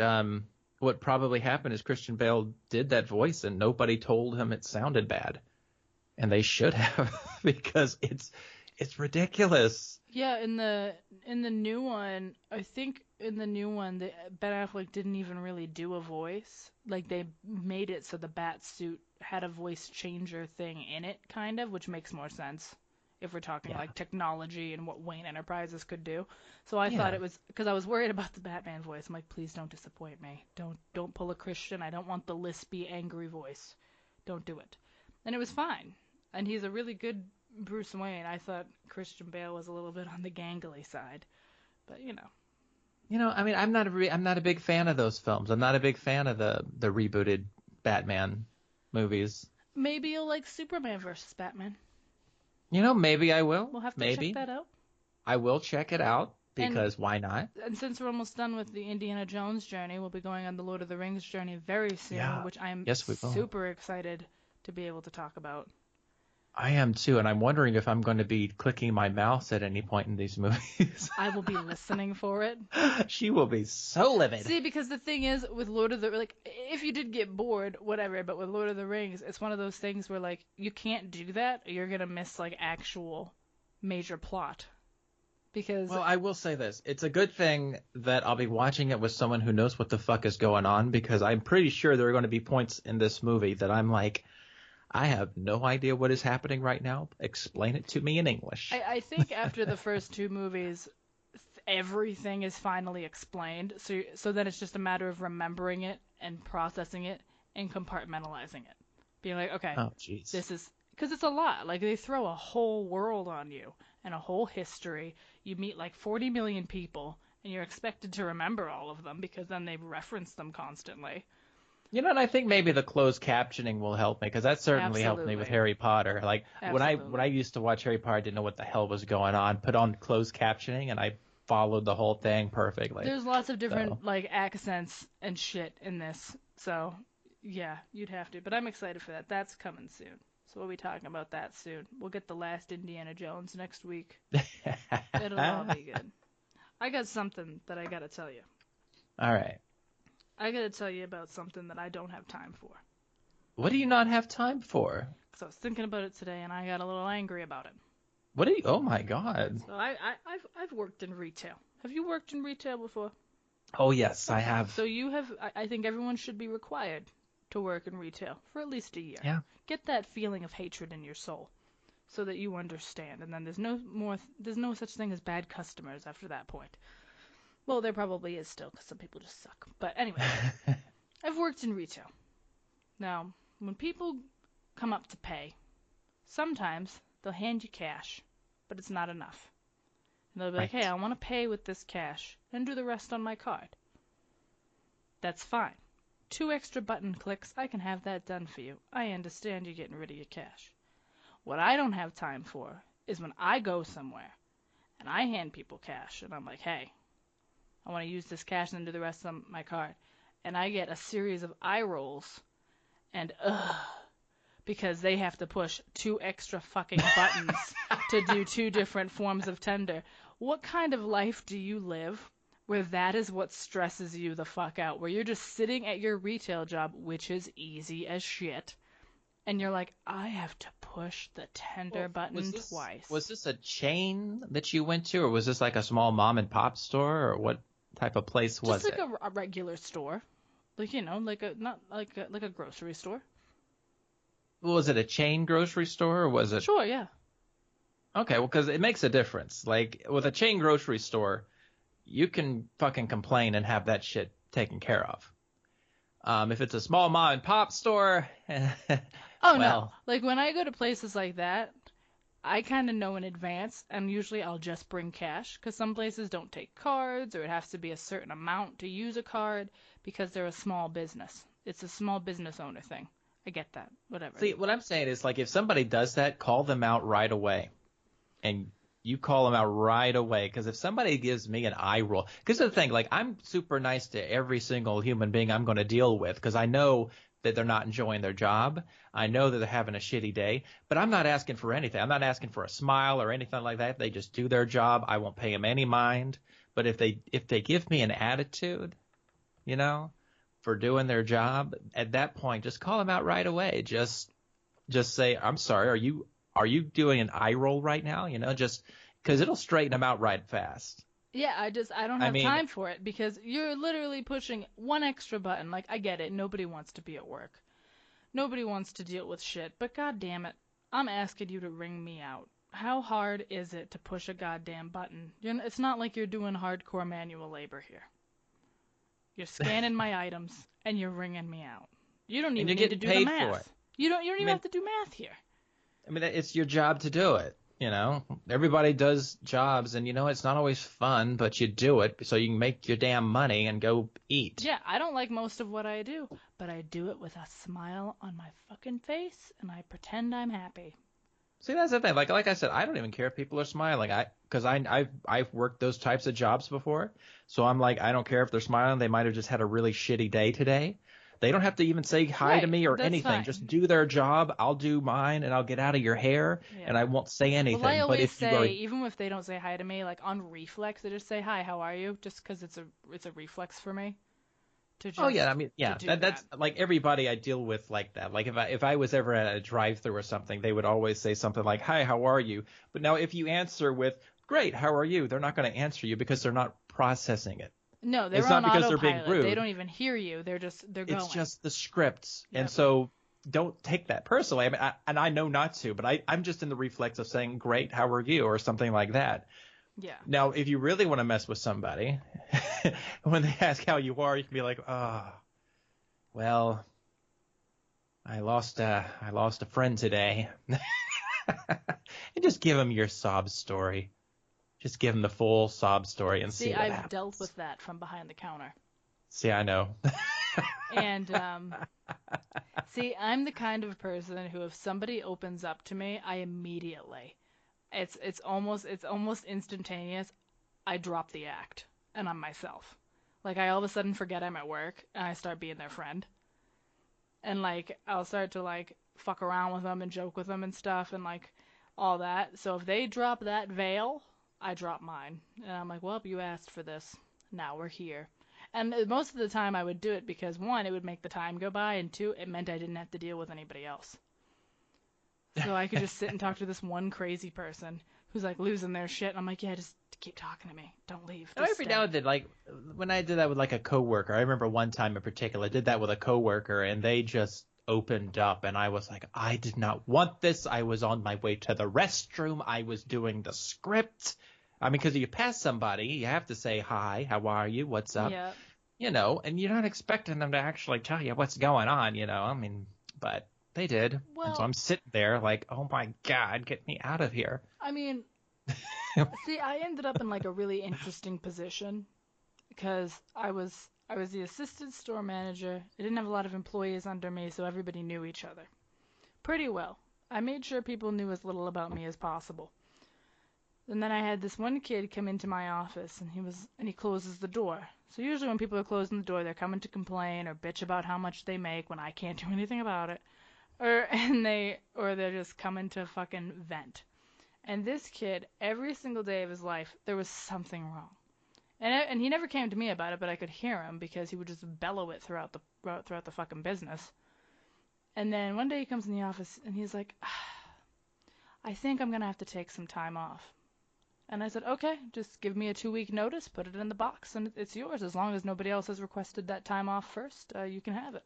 what probably happened is Christian Bale did that voice and nobody told him it sounded bad. And they should have because it's ridiculous. Yeah, in the new one, I think in the new one, Ben Affleck didn't even really do a voice. Like, they made it so the bat suit had a voice changer thing in it, kind of, which makes more sense if we're talking like technology and what Wayne Enterprises could do. So I thought it was, because I was worried about the Batman voice. I'm like, please don't disappoint me. Don't pull a Christian. I don't want the lispy, angry voice. Don't do it. And it was fine. And he's a really good Bruce Wayne. I thought Christian Bale was a little bit on the gangly side, but I mean, I'm not a big fan of those films. I'm not a big fan of the rebooted Batman movies. Maybe you'll like Superman versus Batman. Maybe I will. We'll have to check that out. I will check it out because why not? And since we're almost done with the Indiana Jones journey, we'll be going on the Lord of the Rings journey very soon, which I'm super excited to be able to talk about. I am too, and I'm wondering if I'm going to be clicking my mouse at any point in these movies. I will be listening for it. She will be so livid. See, because the thing is, with Lord of the if you did get bored, whatever, but with Lord of the Rings, it's one of those things where you can't do that, or you're gonna miss actual major plot. Well, I will say this: it's a good thing that I'll be watching it with someone who knows what the fuck is going on, because I'm pretty sure there are going to be points in this movie that I'm like, I have no idea what is happening right now. Explain it to me in English. I think after the first two movies, everything is finally explained. So then it's just a matter of remembering it and processing it and compartmentalizing it. Being like, okay, this is... Because it's a lot. They throw a whole world on you and a whole history. You meet 40 million people and you're expected to remember all of them because then they reference them constantly. And I think maybe the closed captioning will help me, because that certainly helped me with Harry Potter. When I used to watch Harry Potter, I didn't know what the hell was going on. Put on closed captioning, and I followed the whole thing perfectly. There's lots of different accents and shit in this, so yeah, you'd have to. But I'm excited for that. That's coming soon. So we'll be talking about that soon. We'll get the last Indiana Jones next week. It'll all be good. I got something that I gotta tell you. All right. I gotta tell you about something that I don't have time for. What do you not have time for? Because I was thinking about it today and I got a little angry about it. What do you? Oh my God. So I've worked in retail. Have you worked in retail before? Oh yes, I have. So you have. I think everyone should be required to work in retail for at least a year. Yeah. Get that feeling of hatred in your soul, so that you understand. And then there's no such thing as bad customers after that point. Well, there probably is still, because some people just suck. But anyway, I've worked in retail. Now, when people come up to pay, sometimes they'll hand you cash, but it's not enough. And they'll be like, hey, I want to pay with this cash and do the rest on my card. That's fine. 2 extra button clicks, I can have that done for you. I understand you're getting rid of your cash. What I don't have time for is when I go somewhere and I hand people cash and I'm like, hey, I want to use this cash and then do the rest on my card. And I get a series of eye rolls and because they have to push 2 extra fucking buttons to do 2 different forms of tender. What kind of life do you live where that is what stresses you the fuck out? Where you're just sitting at your retail job, which is easy as shit, and you're like, I have to push the tender button twice. Was this a chain that you went to, or was this like a small mom and pop store, or what? type of place was Just like it? a regular store, like not like a grocery store. Was it a chain grocery store or was it? Sure, yeah. Okay, well, because it makes a difference. Like with a chain grocery store, you can fucking complain and have that shit taken care of. If it's a small mom and pop store, Oh no, well, like when I go to places like that, I kind of know in advance, and usually I'll just bring cash because some places don't take cards, or it has to be a certain amount to use a card because they're a small business. It's a small business owner thing. I get that. Whatever. see, what I'm saying is like if somebody does that, call them out right away. And you call them out right away. Because if somebody gives me an eye roll, because the thing, like I'm super nice to every single human being I'm going to deal with because I know that they're not enjoying their job. I know that they're having a shitty day, but I'm not asking for anything. I'm not asking for a smile or anything like that. They just do their job. I won't pay them any mind. But if they give me an attitude, you know, for doing their job, at that point, just call them out right away. Just say, I'm sorry, are you doing an eye roll right now? Just because it'll straighten them out right fast. Yeah, I don't I have mean, time for it because you're literally pushing one extra button. Like I get it. Nobody wants to be at work. Nobody wants to deal with shit. But god damn it, I'm asking you to ring me out. How hard is it to push a goddamn button? It's not like you're doing hardcore manual labor here. You're scanning my items and you're ringing me out. You don't and even you're need to getting do the paid for it. math. You don't I even mean, have to do math here. it's your job to do it. Everybody does jobs, and it's not always fun, but you do it so you can make your damn money and go eat. Yeah, I don't like most of what I do, but I do it with a smile on my fucking face and I pretend I'm happy. See, that's the thing. Like I said, I don't even care if people are smiling. Because I've worked those types of jobs before, so I'm like, I don't care if they're smiling. They might have just had a really shitty day today. They don't have to even say hi to Right, me or that's anything. fine. Just do their job. I'll do mine, and I'll get out of your hair, Yeah. and I won't say Well, I anything. But always if you are, say, even if they don't say hi to me, like on reflex, I just say hi, how are you? Just 'cause it's a reflex for me to oh yeah, I just mean, to yeah, do that's that. like everybody I deal with like that. Like if I was ever at a drive-through or something, they would always say something like, "Hi, how are you?" But now if you answer with, "Great, how are you?" they're not going to answer you because they're not processing it. No, they're It's on not because they're being autopilot. They rude. don't even hear you. They're It's going. just the scripts. And Yep. so don't take that personally. I mean, I know not to, but I'm just in the reflex of saying, "Great, how are you?" or something like that. Yeah. Now, if you really want to mess with somebody, when they ask how you are, you can be like, "Oh, well, I lost a friend today." And just give them your sob story. Just give them the full sob story and see See, what I've dealt happens. with that from behind the counter. See, I know. And see, I'm the kind of person who, if somebody opens up to me, I immediately, it's almost instantaneous. I drop the act and I'm myself. Like I all of a sudden forget I'm at work and I start being their friend. And like I'll start to like fuck around with them and joke with them and stuff and like all that. So if they drop that veil, I drop mine. And I'm like, well, you asked for this. Now we're here. And most of the time I would do it because one, it would make the time go by, and two, it meant I didn't have to deal with anybody else. So I could just sit and talk to this one crazy person who's like losing their shit. And I'm like, yeah, just keep talking to me. Don't leave. Just Every stay. now and then, like when I did that with like a coworker, I remember one time in particular, I did that with a coworker, and they just opened up, and I was like, I did not want this. I was on my way to the restroom. I was doing the script. I mean, because you pass somebody, you have to say hi, how are you, what's up, Yeah. and you're not expecting them to actually tell you what's going on, I mean, but they did, and so Well, I'm sitting there like, oh my God, get me out of here. I mean, see, I ended up in like a really interesting position because I was the assistant store manager. I didn't have a lot of employees under me, so everybody knew each other pretty well. I made sure people knew as little about me as possible. And then I had this one kid come into my office, and he closes the door. So usually when people are closing the door, they're coming to complain or bitch about how much they make when I can't do anything about it, or they're just coming to fucking vent. And this kid, every single day of his life, there was something wrong. And he never came to me about it, but I could hear him because he would just bellow it throughout the fucking business. And then one day he comes in the office and he's like, I think I'm gonna have to take some time off. And I said, okay, just give me a 2-week notice, put it in the box, and it's yours. As long as nobody else has requested that time off first, you can have it.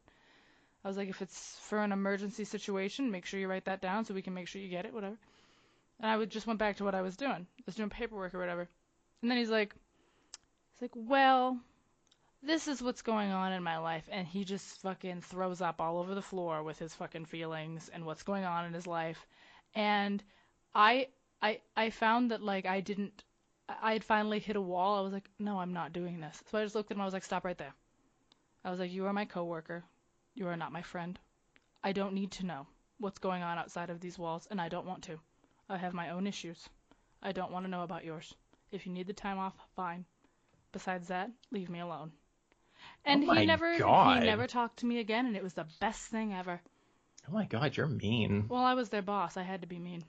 I was like, if it's for an emergency situation, make sure you write that down so we can make sure you get it, whatever. And I just went back to what I was doing. I was doing paperwork or whatever. And then he's like, well, this is what's going on in my life. And he just fucking throws up all over the floor with his fucking feelings and what's going on in his life. And I found that, like, I had finally hit a wall. I was like, no, I'm not doing this. So I just looked at him. I was like, stop right there. I was like, you are my coworker. You are not my friend. I don't need to know what's going on outside of these walls, and I don't want to. I have my own issues. I don't want to know about yours. If you need the time off, fine. Besides that, leave me alone. And he never talked to me again, and it was the best thing ever. Oh my God, you're mean. Well, I was their boss. I had to be mean.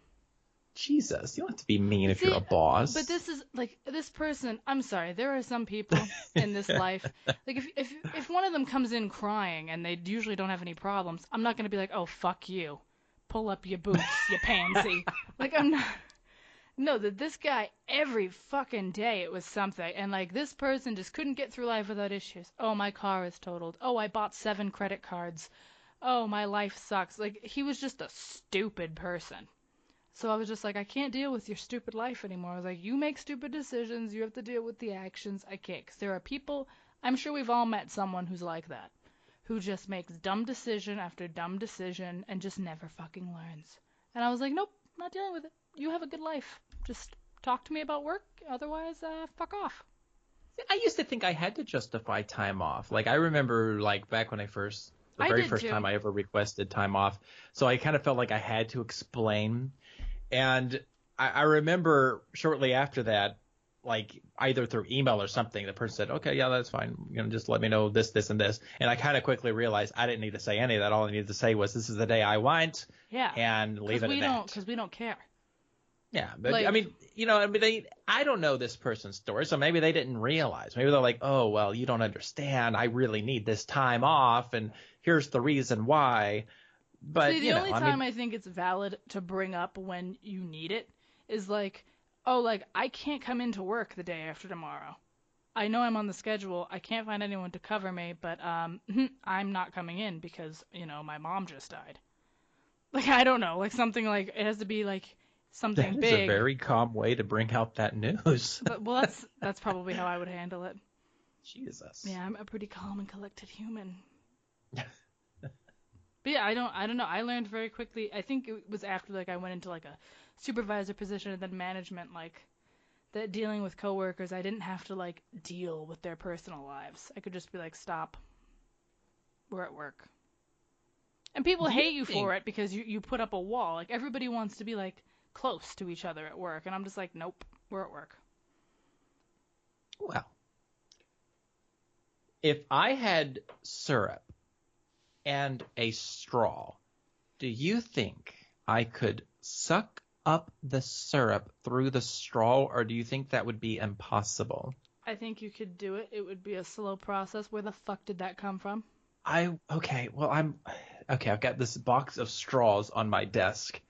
Jesus, you don't have to be mean if you're a boss. But this is, like, this person, I'm sorry, there are some people in this life, like, if one of them comes in crying and they usually don't have any problems, I'm not going to be like, oh, fuck you. Pull up your boots, you pansy. Like, I'm not. No, that this guy, every fucking day it was something. And, like, this person just couldn't get through life without issues. Oh, my car is totaled. Oh, I bought 7 credit cards. Oh, my life sucks. Like, he was just a stupid person. So I was just like, I can't deal with your stupid life anymore. I was like, you make stupid decisions. You have to deal with the actions. I can't. Because there are people, I'm sure we've all met someone who's like that. Who just makes dumb decision after dumb decision and just never fucking learns. And I was like, nope, not dealing with it. You have a good life. Just talk to me about work. Otherwise, fuck off. I used to think I had to justify time off. Like, I remember, like, back when the very first time I ever requested time off. So I kind of felt like I had to explain. And I remember shortly after that, like, either through email or something, the person said, okay, yeah, that's fine. You know, just let me know this, this, and this. And I kind of quickly realized I didn't need to say any of that. All I needed to say was, this is the day I want. Yeah. And leave it at that. Because we don't care. Yeah. But, like, I don't know this person's story, so maybe they didn't realize. Maybe they're like, oh, well, you don't understand. I really need this time off, and here's the reason why. But, see, the only time I think it's valid to bring up when you need it is like, oh, like, I can't come into work the day after tomorrow. I know I'm on the schedule. I can't find anyone to cover me, but I'm not coming in because, my mom just died. Like, I don't know. Like, something like, it has to be like something big. That is a very calm way to bring out that news. But, well, that's probably how I would handle it. Jesus. Yeah, I'm a pretty calm and collected human. But yeah, I don't know. I learned very quickly. I think it was after, like, I went into, like, a supervisor position and then management, like, that dealing with coworkers, I didn't have to, like, deal with their personal lives. I could just be like, stop. We're at work. And people hate you for it because you put up a wall. Like, everybody wants to be, like, close to each other at work. And I'm just like, nope, we're at work. Well, if I had syrup and a straw, do you think I could suck up the syrup through the straw, or do you think that would be impossible? I think you could do it. It would be a slow process. Where the fuck did that come from? I've got this box of straws on my desk,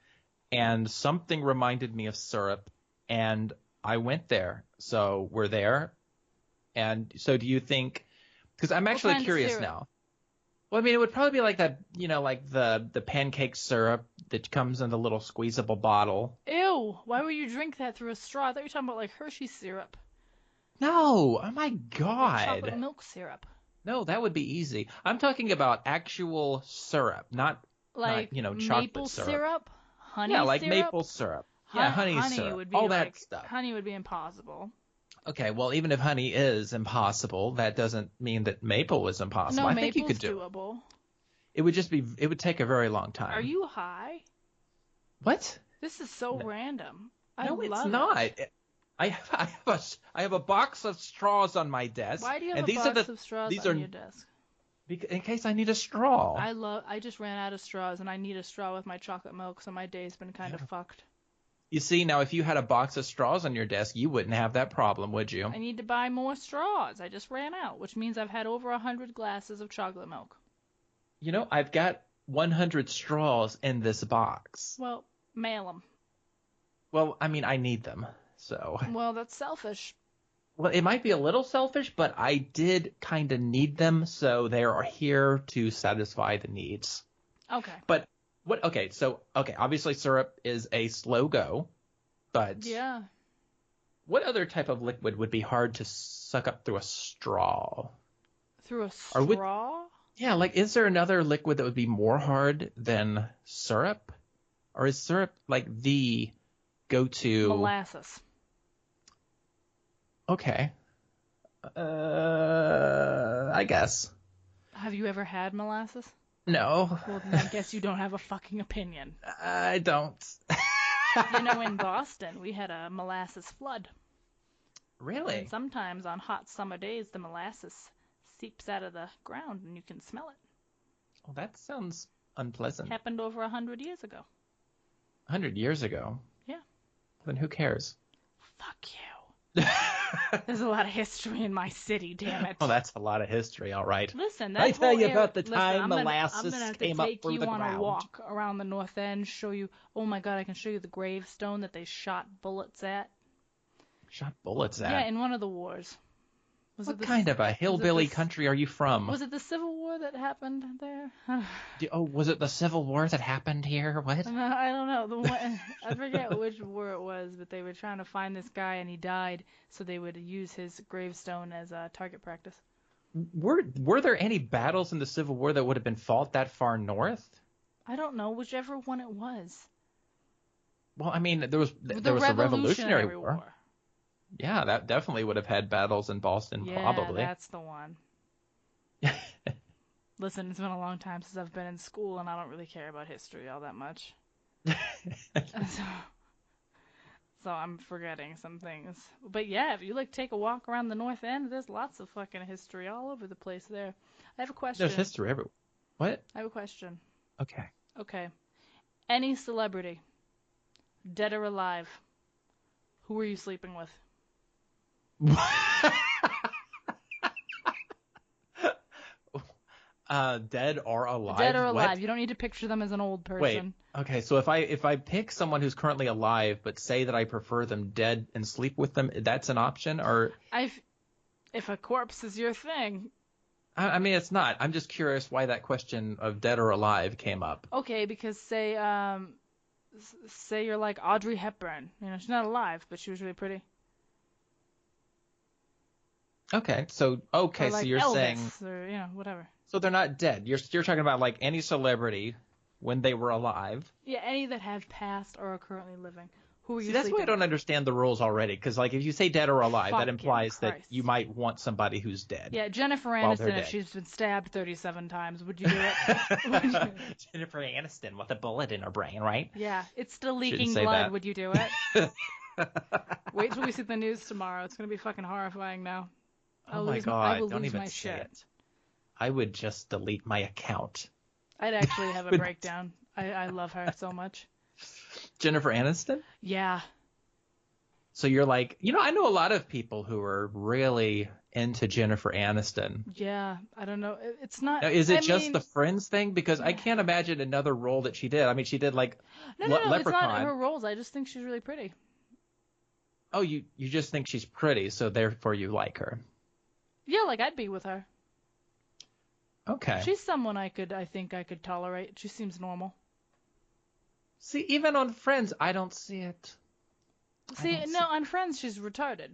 and something reminded me of syrup, and I went there. So we're there. And so do you think, because I'm actually curious now. Well, I mean, it would probably be like that, like the pancake syrup that comes in the little squeezable bottle. Ew! Why would you drink that through a straw? I thought you were talking about, like, Hershey syrup. No! Oh, my God! Like chocolate milk syrup. No, that would be easy. I'm talking about actual syrup, not chocolate maple syrup. Honey syrup? Yeah, like syrup? Maple syrup. Yeah, honey syrup. Would be all like, that stuff. Honey would be impossible. Okay, well, even if honey is impossible, that doesn't mean that maple is impossible. No, I think you could do doable. It would take a very long time. Are you high? What? This is so random. No, it's not. I have a box of straws on my desk. Why do you have a box of straws on your desk? In case I need a straw. I just ran out of straws, and I need a straw with my chocolate milk, so my day's been kind of fucked. You see, now if you had a box of straws on your desk, you wouldn't have that problem, would you? I need to buy more straws. I just ran out, which means I've had over 100 glasses of chocolate milk. I've got 100 straws in this box. Well, mail them. Well, I mean, I need them. So, Well, that's selfish. well, it might be a little selfish, but I did kind of need them, so they are here to satisfy the needs. Okay. But okay, obviously syrup is a slow go, but Yeah. what other type of liquid would be hard to suck up through a straw? Through a Or straw? yeah, like, is there another liquid that would be more hard than syrup? Or is syrup like the go-to? Molasses. Okay. I guess. Have you ever had molasses? No. Well, then I guess you don't have a fucking opinion. I don't. In Boston, we had a molasses flood. Really? And sometimes on hot summer days, the molasses seeps out of the ground and you can smell it. Well, that sounds unpleasant. Happened over 100 years ago. 100 years ago? Yeah. Then who cares? Fuck you. There's a lot of history in my city, damn it. Oh, that's a lot of history, all right. Listen, I tell you about the time I'm molasses gonna have came to up take through you the on ground. a walk around the North End, show you. Oh my God, I can show you the gravestone that they shot bullets at. Shot bullets at? Yeah, in one of the wars. What kind of a hillbilly country are you from? Was it the Civil War that happened there? Was it the Civil War that happened here? What? No, I don't know. I forget which war it was, but they were trying to find this guy and he died, so they would use his gravestone as a target practice. Were there any battles in the Civil War that would have been fought that far north? I don't know, whichever one it was. Well, I mean, there was the Revolutionary War. War. Yeah, that definitely would have had battles in Boston, probably. Yeah, that's the one. Listen, it's been a long time since I've been in school, and I don't really care about history all that much. So I'm forgetting some things. But yeah, if you take a walk around the North End, there's lots of fucking history all over the place there. I have a question. There's history everywhere. What? I have a question. Okay. Any celebrity, dead or alive, who are you sleeping with? Dead or alive? Dead or alive. What? You don't need to picture them as an old person. Wait. Okay, so if I pick someone who's currently alive, but say that I prefer them dead and sleep with them, that's an option, or? If a corpse is your thing. I mean, it's not. I'm just curious why that question of dead or alive came up. Okay, because say you're like Audrey Hepburn. She's not alive, but she was really pretty. Okay, so Or like so you're Elvis, saying, or whatever. so they're not dead. You're talking about like any celebrity when they were alive. Yeah, any that have passed or are currently living. Who are you? See, that's why I don't understand the rules already. Because like if you say dead or alive, that implies that you might want somebody who's dead. Yeah, Jennifer Aniston, if she's been stabbed 37 times, would you do it? Jennifer Aniston with a bullet in her brain, right? Yeah, it's still leaking blood. Would you do it? Wait till we see the news tomorrow. It's gonna be fucking horrifying now. Oh my God! Don't even say it. I would just delete my account. I'd actually have a breakdown. I love her so much. Jennifer Aniston? Yeah. So you're like, I know a lot of people who are really into Jennifer Aniston. Yeah, I don't know. It's not. Now, is it just the Friends thing? Because I can't imagine another role that she did. I mean, she did like Leprechaun. It's not her roles. I just think she's really pretty. Oh, you just think she's pretty, so therefore you like her. Yeah, I'd be with her. Okay. She's someone I think I could tolerate. She seems normal. See, even on Friends, I don't see it. On Friends, she's retarded.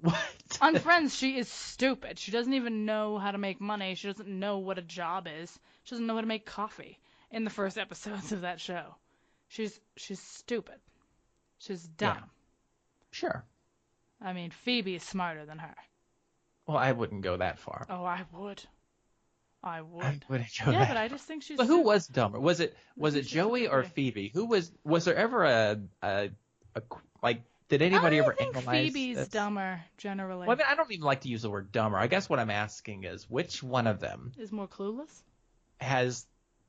What? On Friends, she is stupid. She doesn't even know how to make money. She doesn't know what a job is. She doesn't know how to make coffee in the first episodes of that show. She's stupid. She's dumb. Yeah. Sure. I mean, Phoebe is smarter than her. Well, I wouldn't go that far. Oh, I would. I wouldn't go yeah, that but far. I just think she's. But who was dumber? Was it Joey or Phoebe? Who was there ever a did anybody ever analyze Phoebe's this? dumber generally. Well, I mean, I don't even like to use the word dumber. I guess what I'm asking is which one of them is more clueless? Has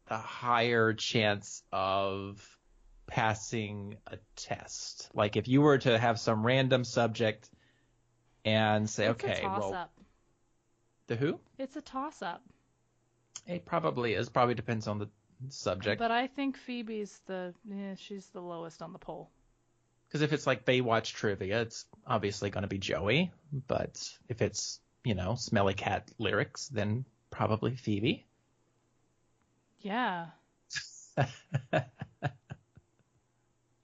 the higher chance of passing a test? Like if you were to have some random subject and say, it's okay, a toss-up. The who? It's a toss-up. It probably is. Probably depends on the subject. But I think Phoebe's she's the lowest on the poll. Because if it's like Baywatch trivia, it's obviously going to be Joey. But if it's, Smelly Cat lyrics, then probably Phoebe. Yeah.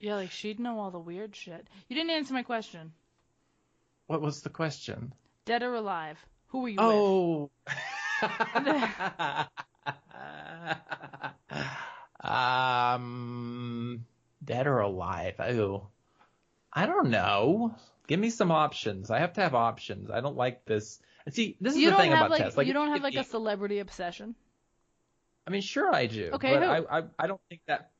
Yeah, like she'd know all the weird shit. You didn't answer my question. What was the question? Dead or alive? Who were you with? Dead or alive? Oh, I don't know. Give me some options. I have to have options. I don't like this. See, this is the thing about tests. Like, you don't have like a celebrity obsession? I mean, sure I do. Okay, but who? I don't think that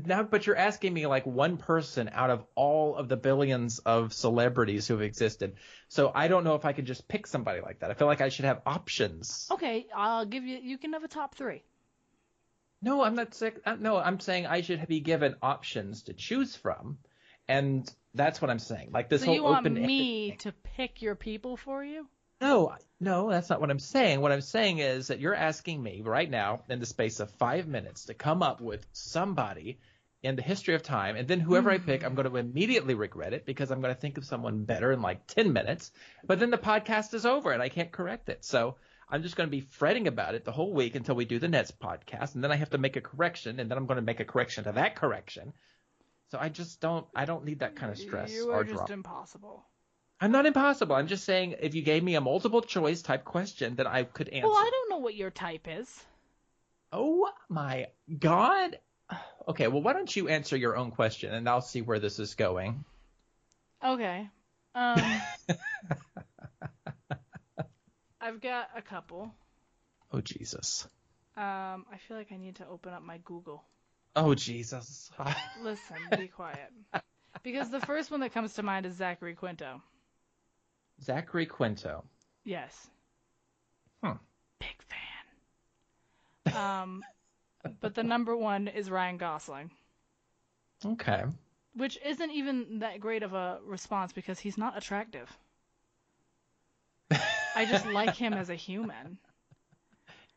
now. But you're asking me like one person out of all of the billions of celebrities who have existed. So I don't know if I could just pick somebody like that. I feel like I should have options. Okay, I'll give you. You can have a top 3. No, I'm not sick. No, I'm saying I should be given options to choose from, and that's what I'm saying. Like this so whole you want open. me to pick your people for you? No, that's not what I'm saying. What I'm saying is that you're asking me right now, in the space of 5 minutes, to come up with somebody in the history of time, and then whoever I pick, I'm going to immediately regret it because I'm going to think of someone better in like 10 minutes. But then the podcast is over and I can't correct it. So I'm just going to be fretting about it the whole week until we do the next podcast, and then I have to make a correction, and then I'm going to make a correction to that correction. So I don't need that kind of stress You or are just drama. impossible. I'm not impossible. I'm just saying if you gave me a multiple choice type question, then I could answer. Well, I don't know what your type is. Oh my God. Okay, well, why don't you answer your own question, and I'll see where this is going. Okay. I've got a couple. Oh, Jesus. I feel like I need to open up my Google. Oh, Jesus. Listen, be quiet. Because the first one that comes to mind is Zachary Quinto. Zachary Quinto. Yes. Big fan. But the number 1 is Ryan Gosling. Okay. Which isn't even that great of a response because he's not attractive. I just like him as a human.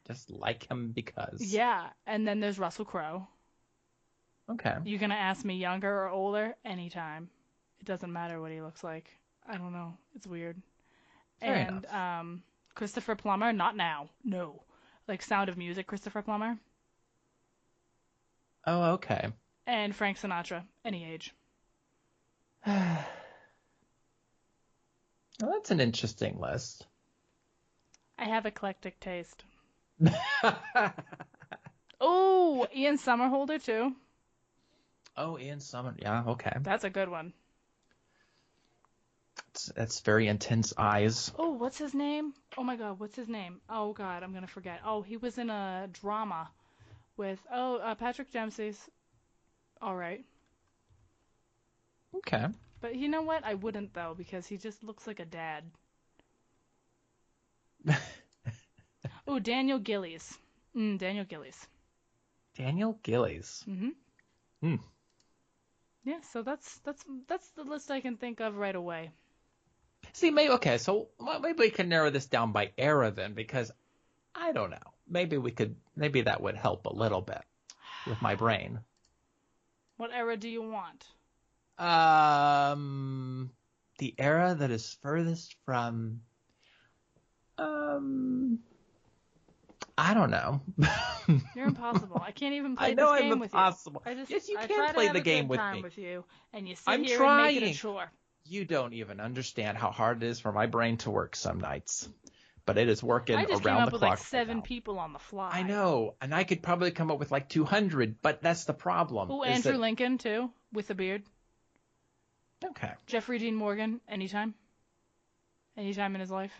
Just like him because. Yeah, and then there's Russell Crowe. Okay. You gonna ask me younger or older? Anytime. It doesn't matter what he looks like. I don't know. It's weird. Fair and enough. Christopher Plummer, not now. No. Like Sound of Music, Christopher Plummer. Oh, okay. And Frank Sinatra, any age. Well, that's an interesting list. I have eclectic taste. Oh, Ian Somerhalder too. Oh, Ian Summer. Yeah, okay. That's a good one. That's very intense eyes. Oh, what's his name? Oh my God, what's his name? Oh God, I'm gonna forget. Oh, he was in a drama with Patrick Dempsey's. All right. Okay. But you know what? I wouldn't though because he just looks like a dad. Oh, Daniel Gillies. Daniel Gillies. Daniel Gillies. Mm-hmm. Yeah, so that's the list I can think of right away. See, so maybe we can narrow this down by era then, because I don't know. Maybe that would help a little bit with my brain. What era do you want? The era that is furthest from, I don't know. You're impossible. I can't even play I know this game I'm with impossible. you. Yes, you I can try play to the have game a good with time me. with you, and you sit I'm here trying. and make it a chore. You don't even understand how hard it is for my brain to work some nights. But it is working around the clock. I just came up with like right 7 now. people on the fly. I know, and I could probably come up with like 200, but that's the problem. Oh, Andrew Lincoln too, with a beard. Okay. Jeffrey Dean Morgan, anytime. Anytime in his life.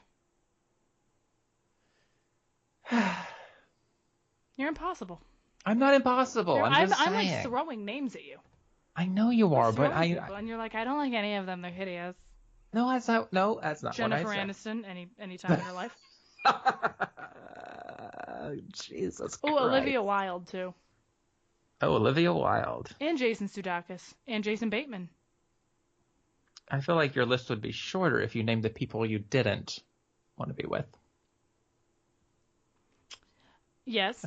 You're impossible. I'm not impossible. I'm just saying. I'm like throwing names at you. I know you are, but and you're like, I don't like any of them. They're hideous. No, that's not what I said. Jennifer Aniston, anytime in her life. Jesus Christ. Oh, Olivia Wilde too. Oh, Olivia Wilde. And Jason Sudeikis. And Jason Bateman. I feel like your list would be shorter if you named the people you didn't want to be with. Yes.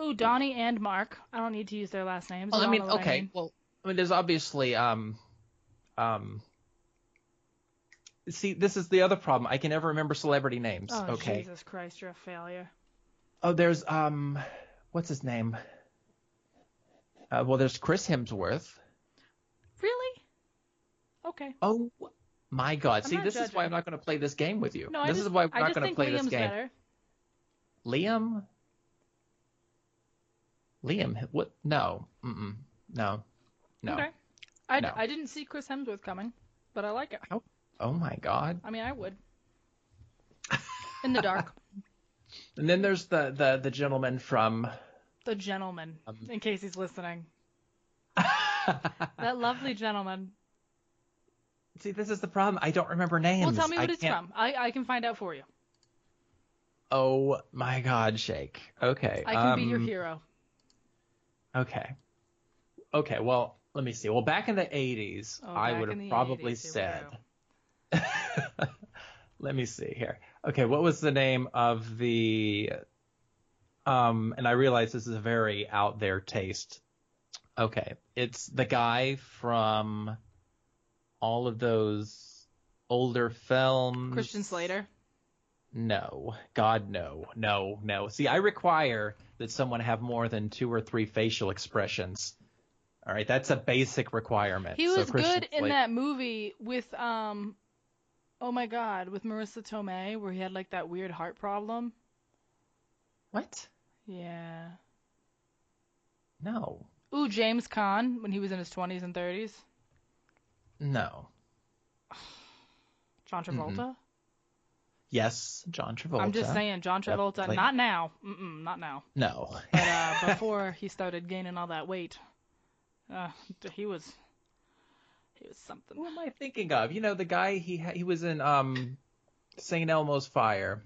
Ooh, Donnie and Mark. I don't need to use their last names. Well, I mean, okay. Well, I mean, there's obviously See, this is the other problem. I can never remember celebrity names. Oh, Okay. Jesus Christ, you're a failure. Oh, there's what's his name? Well, there's Chris Hemsworth. Really? Okay. Oh my God! I'm See, not this judging. is why I'm not going to play this game with you. No, This is why we're I not just going to think play this Liam's game. better. Liam? What? No. Mm-mm. No. No. Okay. No. I didn't see Chris Hemsworth coming, but I like it. Oh my God. I mean, I would. In the dark. And then there's the gentleman from. The gentleman, in case he's listening. That lovely gentleman. See, this is the problem. I don't remember names. Well, tell me what it's from. I can find out for you. Oh my God, Shake. Okay. I can be your hero. Okay. Okay, well, let me see. Well, back in the 80s, I would have probably said. Let me see here. Okay, what was the name of the and I realize this is a very out there taste. Okay, it's the guy from all of those older films. Christian Slater? No. God, no. No, no. See, I require that someone have more than 2 or 3 facial expressions. All right, that's a basic requirement. He was good in that movie with, oh my God, with Marissa Tomei, where he had like that weird heart problem. What? Yeah. No. Ooh, James Caan, when he was in his 20s and 30s. No. John Travolta? Mm-mm. Yes, John Travolta. I'm just saying, John Travolta, Definitely. not now. Not now. No. But before he started gaining all that weight, he was something. Who am I thinking of? You know, the guy he was in St. Elmo's Fire.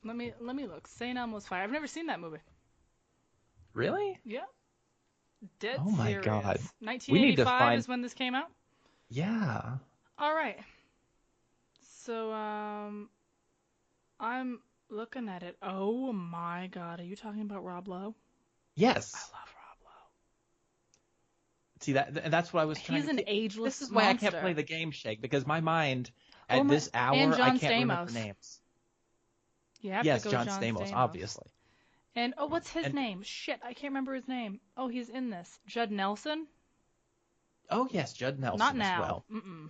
Let me look. St. Elmo's Fire. I've never seen that movie. Really? Yeah. Dead Oh my serious. God. 1985 is when this came out? Yeah. All right. So, I'm looking at it. Oh my God. Are you talking about Rob Lowe? Yes. I love Rob Lowe. See, that's what I was trying He's to an think. ageless This is why monster. I can't play the game, Shake, because my mind at this hour, and John I can't remember Stamos. names. You have Yes, to go John Stamos, Stamos, obviously. And, what's his name? Shit, I can't remember his name. Oh, he's in this. Judd Nelson? Oh, yes, Judd Nelson Not as now. well. Mm-mm.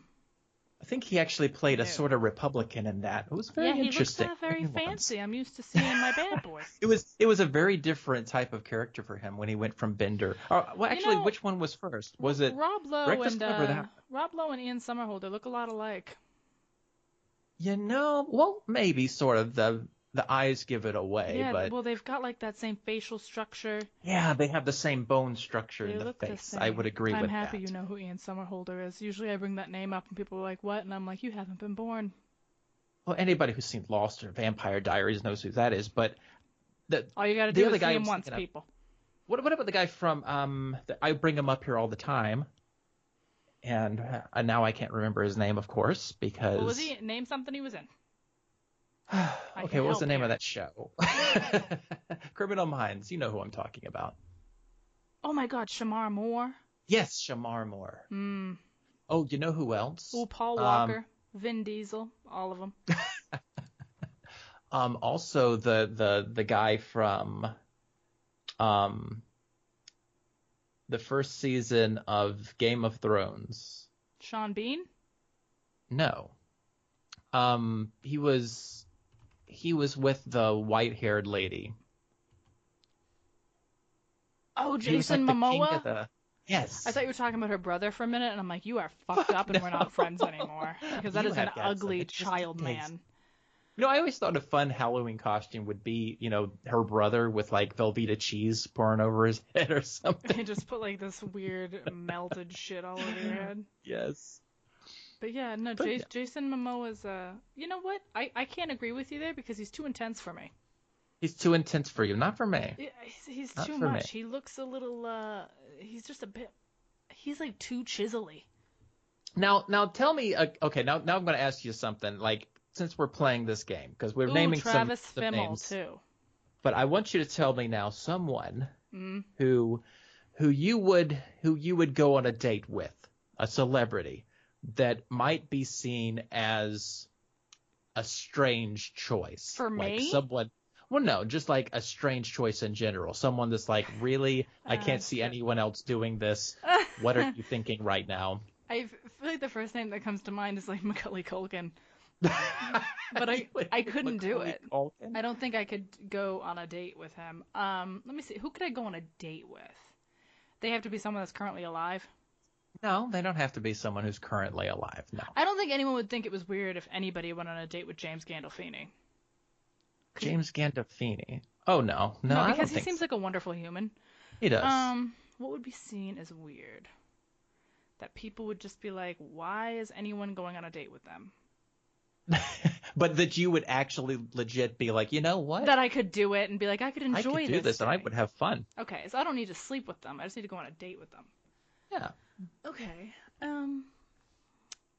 I think he actually played a sort of Republican in that. It was very interesting. Yeah, he looks very fancy. I'm used to seeing my Bad Boys. It was a very different type of character for him when he went from Bender. Well, actually, which one was first? Was it Rob Lowe Breakfast Club or that? Rob Lowe and Ian Somerhalder look a lot alike. You know, well, maybe sort of the eyes give it away, Yeah, but well, they've got like that same facial structure. yeah, they have the same bone structure in the look the face. same. I would agree with that. I'm happy you know who Ian Somerhalder is. Usually I bring that name up and people are like, what? And I'm like, you haven't been born. Well, anybody who's seen Lost or Vampire Diaries knows who that is, but all you got to do is see him once, people. What about the guy from I bring him up here all the time, and now I can't remember his name, of course, because What was he? Name something he was in. Okay, what was the name of that show? Criminal Minds. You know who I'm talking about. Oh my God, Shamar Moore. Yes, Shamar Moore. Oh, you know who else? Oh, Paul Walker, Vin Diesel, all of them. Also the guy from the first season of Game of Thrones. Sean Bean? No. He was with the white-haired lady. Oh, Jason Momoa? Yes. I thought you were talking about her brother for a minute, and I'm like, you are fucked up and we're not friends anymore. Because that is an ugly child man. You know, I always thought a fun Halloween costume would be, you know, her brother with like Velveeta cheese pouring over his head or something. And just put like this weird melted shit all over your head. Yes. But yeah, no, Jason Momoa's, you know what? I can't agree with you there because he's too intense for me. He's too intense for you, not for me. He's not too much. He looks a little, he's just a bit, he's like too chiselly. Now tell me, okay, now I'm going to ask you something, like, since we're playing this game, because we're naming Travis some Fimmel names. too. But I want you to tell me now someone who who you would go on a date with, a celebrity that might be seen as a strange choice. For like me? someone. Well, no, just like a strange choice in general. Someone that's like, really, I can't see Shit. anyone else doing this. What are you thinking right now? I feel like the first name that comes to mind is like Macaulay Culkin. But I couldn't do it. Culkin? I don't think I could go on a date with him. Let me see. Who could I go on a date with? They have to be someone that's currently alive. No, they don't have to be someone who's currently alive. No. I don't think anyone would think it was weird if anybody went on a date with James Gandolfini. James Gandolfini. Oh, no. No, No, I don't because he think seems so. like a wonderful human. He does. What would be seen as weird? That people would just be like, why is anyone going on a date with them? But that you would actually legit be like, you know what? That I could do it and be like, I could enjoy I could do this and I would have fun. Okay, so I don't need to sleep with them. I just need to go on a date with them. Yeah. Okay.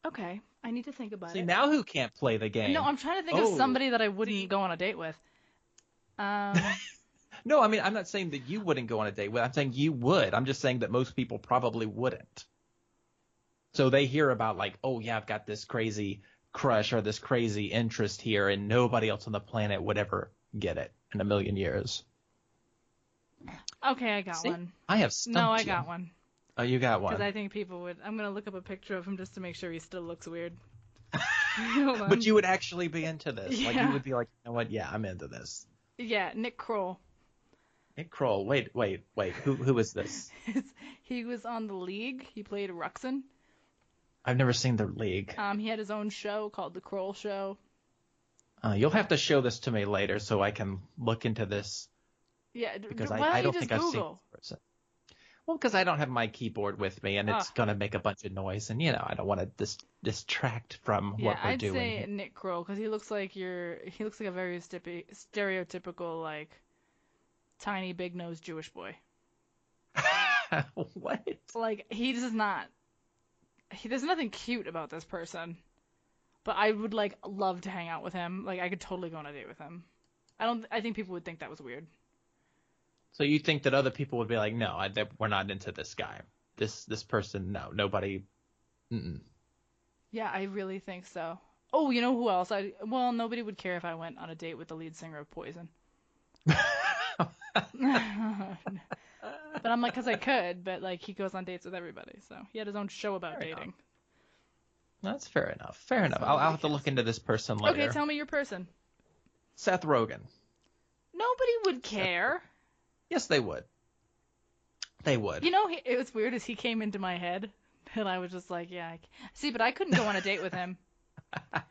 Okay. I need to think about See, it. now who can't play the game? No, I'm trying to think of somebody that I wouldn't go on a date with. No, I mean, I'm not saying that you wouldn't go on a date with. I'm saying you would. I'm just saying that most people probably wouldn't. So they hear about like, oh yeah, I've got this crazy crush or this crazy interest here, and nobody else on the planet would ever get it in a million years. Okay, I got one. I have stumped No, I you. got one. Oh, you got one. Because I think people would. I'm gonna look up a picture of him just to make sure he still looks weird. Hold on. But you would actually be into this. Yeah. Like you would be like, you know what? Yeah, I'm into this. Yeah, Nick Kroll. Nick Kroll. Wait. Who is this? He was on The League. He played Ruxin. I've never seen The League. He had his own show called The Kroll Show. You'll have to show this to me later so I can look into this. Yeah, Because why I don't don't you just think I've seen Google? this person. Well, because I don't have my keyboard with me, and it's gonna make a bunch of noise, and I don't want to distract from what we're doing. Yeah, I'd say here. Nick Kroll because he looks like a very stereotypical like tiny big nosed Jewish boy. What? Like there's nothing cute about this person, but I would like love to hang out with him. Like I could totally go on a date with him. I think people would think that was weird. So you think that other people would be like, no, we're not into this guy. This person, no, nobody. Mm-mm. Yeah, I really think so. Oh, you know who else? Nobody would care if I went on a date with the lead singer of Poison. But I'm like, because I could, but like he goes on dates with everybody, so he had his own show about dating. Enough. That's fair enough. Fair enough. I'll have to look into this person later. Okay, tell me your person. Seth Rogen. Nobody would care. Yes, they would. They would. You know, it was weird as he came into my head, and I was just like, yeah. See, but I couldn't go on a date with him.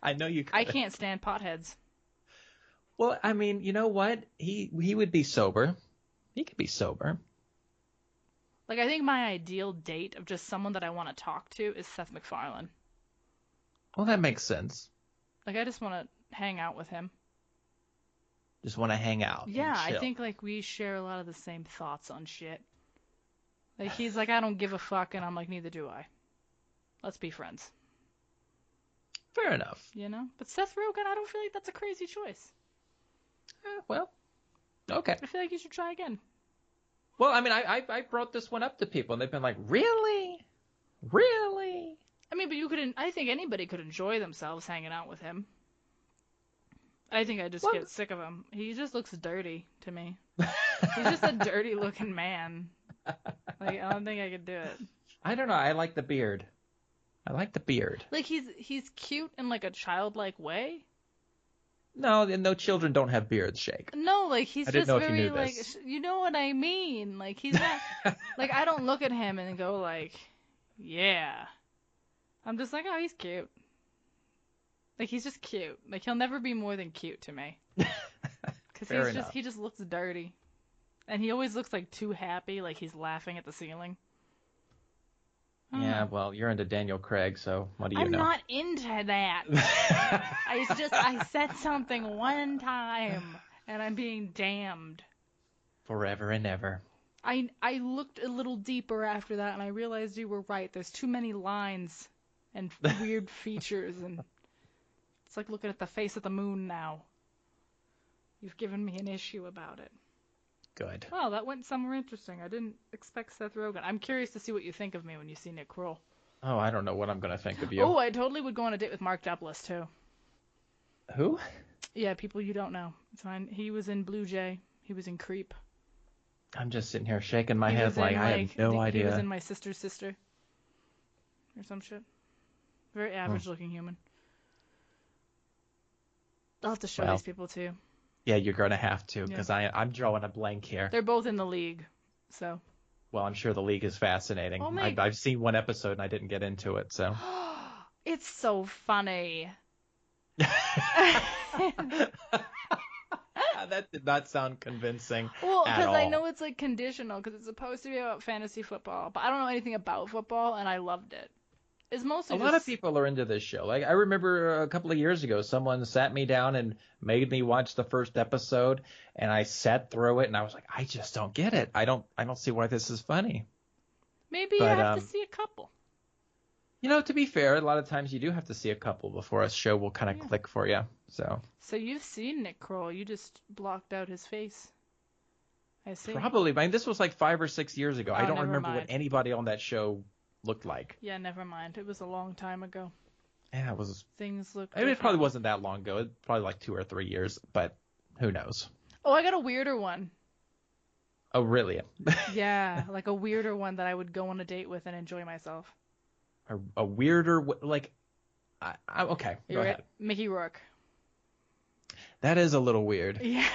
I know you could. I can't stand potheads. Well, I mean, you know what? He would be sober. He could be sober. Like, I think my ideal date of just someone that I want to talk to is Seth MacFarlane. Well, that makes sense. Like, I just want to hang out with him. Just want to hang out. Yeah, I think, like, we share a lot of the same thoughts on shit. Like, he's like, I don't give a fuck, and I'm like, neither do I. Let's be friends. Fair enough. You know? But Seth Rogen, I don't feel like that's a crazy choice. Well, okay. I feel like you should try again. Well, I mean, I brought this one up to people, and they've been like, really? Really? I mean, but you couldn't. I think anybody could enjoy themselves hanging out with him. I think I just get sick of him. He just looks dirty to me. He's just a dirty-looking man. Like, I don't think I could do it. I don't know. I like the beard. Like, he's cute in, like, a childlike way. No children don't have beards, Shake. No, like, he's just know very, if you knew like, this. you know what I mean? Like, he's not, like, I don't look at him and go, like, yeah. I'm just like, oh, he's cute. Like, he's just cute. Like, he'll never be more than cute to me. Because he just looks dirty. And he always looks, like, too happy, like he's laughing at the ceiling. Yeah, well, you're into Daniel Craig, so what do you know? I'm not into that. I said something one time, and I'm being damned. Forever and ever. I looked a little deeper after that, and I realized you were right. There's too many lines and weird features, and it's like looking at the face of the moon now. You've given me an issue about it. Good. Well, that went somewhere interesting. I didn't expect Seth Rogen. I'm curious to see what you think of me when you see Nick Kroll. Oh, I don't know what I'm going to think of you. Oh, I totally would go on a date with Mark Duplass, too. Who? Yeah, people you don't know. It's fine. He was in Blue Jay. He was in Creep. I'm just sitting here shaking my head like I have no idea. He was in My Sister's Sister. Or some shit. Very average-looking human. I'll have to show these people, too. Yeah, you're going to have to, because I'm drawing a blank here. They're both in The League, so... Well, I'm sure The League is fascinating. Oh, I've seen one episode and I didn't get into it, so... It's so funny. That did not sound convincing. Well, because I know it's like conditional, because it's supposed to be about fantasy football, but I don't know anything about football, and I loved it. It's mostly a lot of people are into this show. Like I remember a couple of years ago, someone sat me down and made me watch the first episode, and I sat through it, and I was like, I just don't get it. I don't see why this is funny. Maybe you have to see a couple. You know, to be fair, a lot of times you do have to see a couple before a show will kind of click for you. So you've seen Nick Kroll. You just blocked out his face. I see. Probably. I mean, this was like 5 or 6 years ago. I don't remember what anybody on that show looked like. Yeah, never mind. It was a long time ago. Yeah, it was. Things look. I mean, it probably wasn't that long ago. It probably like 2 or 3 years, but who knows? Oh, I got a weirder one. Oh, really? Yeah, like a weirder one that I would go on a date with and enjoy myself. A weirder, like, okay, go ahead. Mickey Rourke. That is a little weird. Yeah.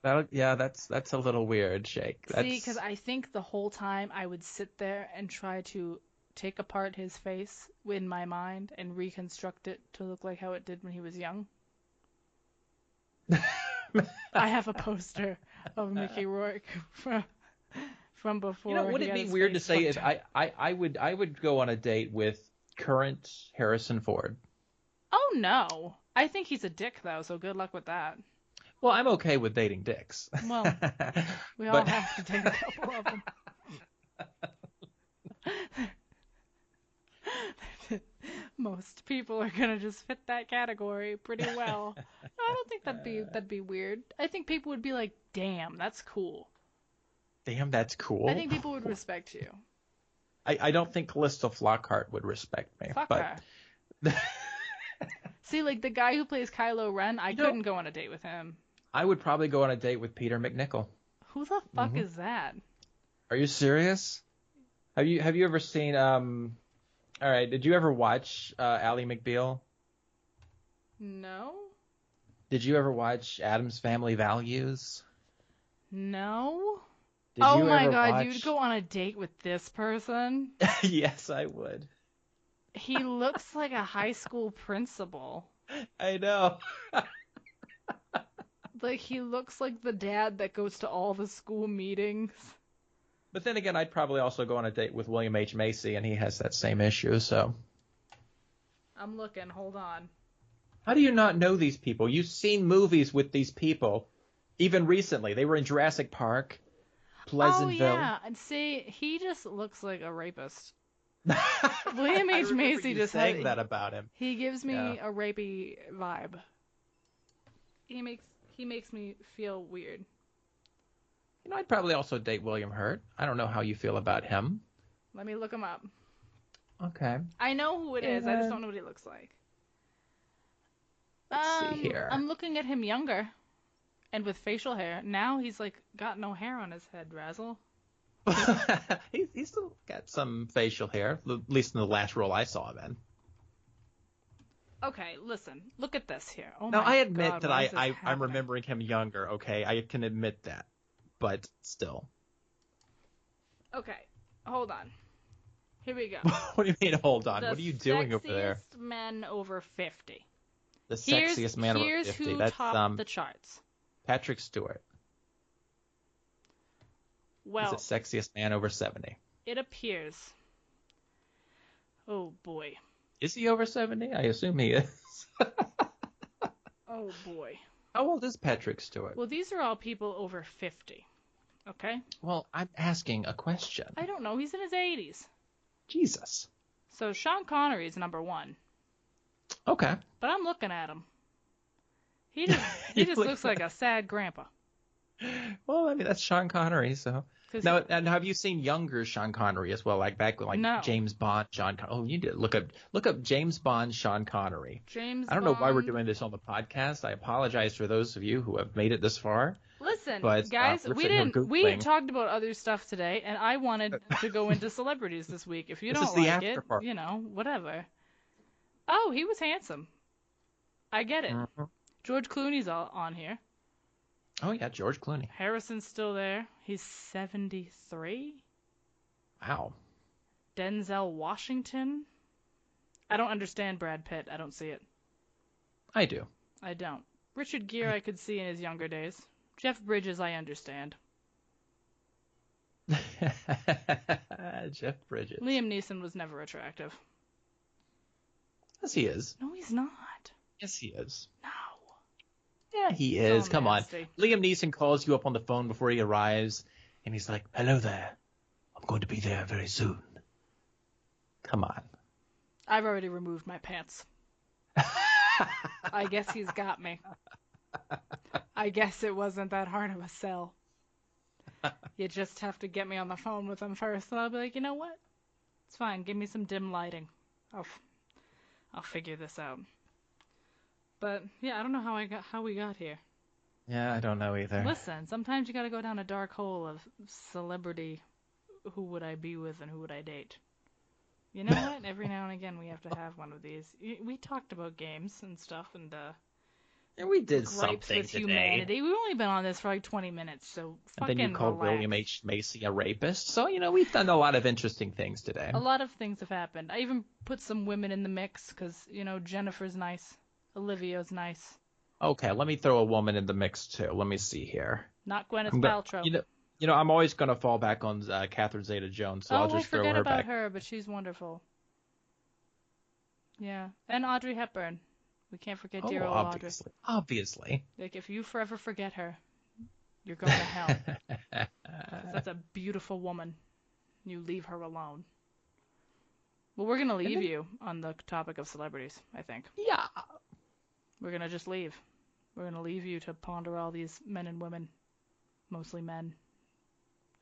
That's a little weird, Shake. See, because I think the whole time I would sit there and try to take apart his face in my mind and reconstruct it to look like how it did when he was young. I have a poster of Mickey Rourke from before. You know, would it be weird to say if I would go on a date with current Harrison Ford? Oh no. I think he's a dick though, so good luck with that. Well, I'm okay with dating dicks. Well, we all have to date a couple of them. Most people are gonna just fit that category pretty well. I don't think that'd be weird. I think people would be like, "Damn, that's cool." Damn, that's cool. I think people would respect you. I don't think Calista Flockhart would respect me. Fuck her. See, like the guy who plays Kylo Ren, I couldn't go on a date with him. I would probably go on a date with Peter McNichol. Who the fuck is that? Are you serious? Have you ever seen All right, did you ever watch Ally McBeal? No. Did you ever watch Addams Family Values? No. Did you my ever God, watch... you'd go on a date with this person? Yes, I would. He looks like a high school principal. I know. Like, he looks like the dad that goes to all the school meetings. But then again, I'd probably also go on a date with William H. Macy, and he has that same issue, so... I'm looking. Hold on. How do you not know these people? You've seen movies with these people, even recently. They were in Jurassic Park, Pleasantville. Oh, yeah. And see, he just looks like a rapist. William H. Macy just saying that about him. He gives me a rapey vibe. He makes me feel weird. You know, I'd probably also date William Hurt. I don't know how you feel about him. Let me look him up. Okay. I know who it is. I just don't know what he looks like. Let's see here. I'm looking at him younger and with facial hair. Now he's like got no hair on his head, Razzle. He's still got some facial hair, at least in the last role I saw him in. Okay, listen. Look at this here. Oh now, my I admit God, that I'm remembering him younger, okay? I can admit that. But still. Okay, hold on. Here we go. What do you mean, hold on? What are you doing over there? The sexiest men over 50. The sexiest man over 50. Here's who That's topped the charts. Patrick Stewart. Well, he's the sexiest man over 70. It appears. Oh boy. Is he over 70? I assume he is. Oh boy. How old is Patrick Stewart? Well, these are all people over 50. Okay? Well, I'm asking a question. I don't know. He's in his 80s. Jesus. So Sean Connery is number 1. Okay. But I'm looking at him. He just looks like a sad grandpa. Well, I mean, that's Sean Connery, so. 'Cause Now, and have you seen younger Sean Connery as well, like back when like no. James Bond, Sean Connery? Oh, you did. Look up James Bond, Sean Connery. James I don't know why we're Bond. doing this on the podcast. I apologize for those of you who have made it this far, Listen, but guys, we're we sitting here didn't. We Googling. talked about other stuff today, and I wanted to go into celebrities this week. If you This is don't the like after it, part. whatever. Oh, he was handsome. I get it. Mhm. George Clooney's all on here. Oh, yeah, George Clooney. Harrison's still there. He's 73. Wow. Denzel Washington. I don't understand Brad Pitt. I don't see it. I do. I don't. Richard Gere I could see in his younger days. Jeff Bridges I understand. Jeff Bridges. Liam Neeson was never attractive. Yes, he is. No, he's not. Yes, he is. No. Yeah, he is. So Come nasty. on. Liam Neeson calls you up on the phone before he arrives, and he's like, "Hello there. I'm going to be there very soon." Come on. I've already removed my pants. I guess he's got me. I guess it wasn't that hard of a sell. You just have to get me on the phone with him first, and I'll be like, you know what? It's fine. Give me some dim lighting. I'll figure this out. But yeah, I don't know how we got here. Yeah, I don't know either. Listen, sometimes you got to go down a dark hole of celebrity. Who would I be with and who would I date? You know what? Every now and again we have to have one of these. We talked about games and stuff and Yeah, we did gripes something with today. humanity. We've only been on this for like 20 minutes, so And fucking then you called relax. William H. Macy a rapist. So, we've done a lot of interesting things today. A lot of things have happened. I even put some women in the mix because, Jennifer's nice. Olivia's nice. Okay, let me throw a woman in the mix, too. Let me see here. Not Gwyneth I'm go- Paltrow. I'm always going to fall back on Catherine Zeta-Jones, so I'll just throw forget her about back. her, but she's wonderful. Yeah, and Audrey Hepburn. We can't forget dear old obviously. Audrey. Obviously. Like, if you forever forget her, you're going to hell. 'Cause that's a beautiful woman. You leave her alone. Well, we're going to leave you on the topic of celebrities, I think. Yeah. We're going to just leave. We're going to leave you to ponder all these men and women, mostly men,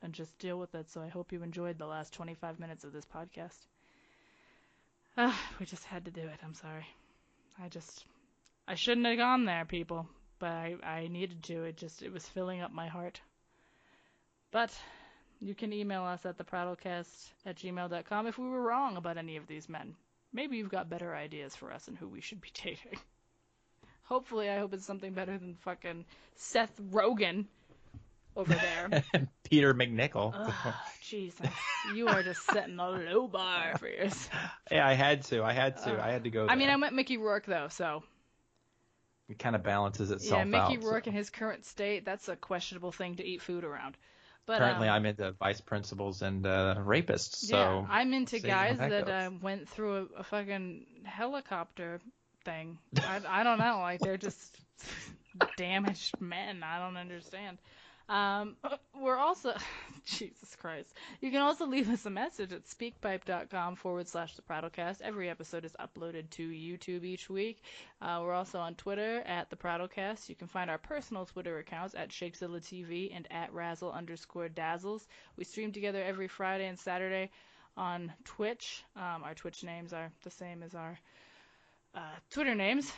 and just deal with it. So I hope you enjoyed the last 25 minutes of this podcast. We just had to do it. I'm sorry. I shouldn't have gone there, people, but I needed to. It was filling up my heart. But you can email us at theprattlecast@gmail.com if we were wrong about any of these men. Maybe you've got better ideas for us and who we should be dating. Hopefully, I hope it's something better than fucking Seth Rogen over there. Peter McNichol. Jesus, you are just setting a low bar for yourself. Yeah, I had to go there. I mean, I went Mickey Rourke, though, so. It kind of balances itself out. Yeah, Mickey Rourke in his current state, that's a questionable thing to eat food around. But currently, I'm into vice principals and rapists. So yeah, I'm into guys that that went through a fucking helicopter thing. I don't know, like they're just damaged men. I don't understand. We're also, Jesus Christ. You can also leave us a message at speakpipe.com/theprattlecast. Every episode is uploaded to YouTube each week. We're also on Twitter at theprattlecast. You can find our personal Twitter accounts at ShakezillaTV and at Razzle_Dazzles. We stream together every Friday and Saturday on Twitch. Our Twitch names are the same as our Twitter names.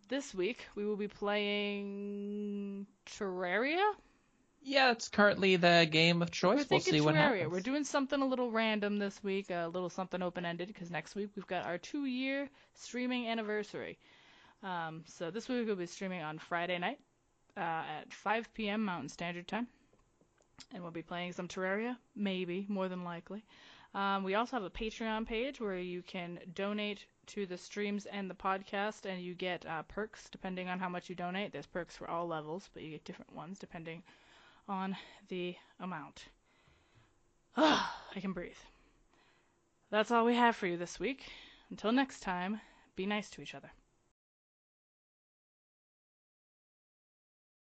This week we will be playing Terraria. Yeah, it's currently the game of choice. We'll see what happens. We're doing something a little random this week, a little something open-ended, because next week we've got our 2-year streaming anniversary. So this week we'll be streaming on Friday night at 5 p.m. Mountain Standard Time. And we'll be playing some Terraria, maybe, more than likely. We also have a Patreon page where you can donate to the streams and the podcast, and you get perks depending on how much you donate. There's perks for all levels, but you get different ones depending on the amount. I can breathe. That's all we have for you this week. Until next time, be nice to each other.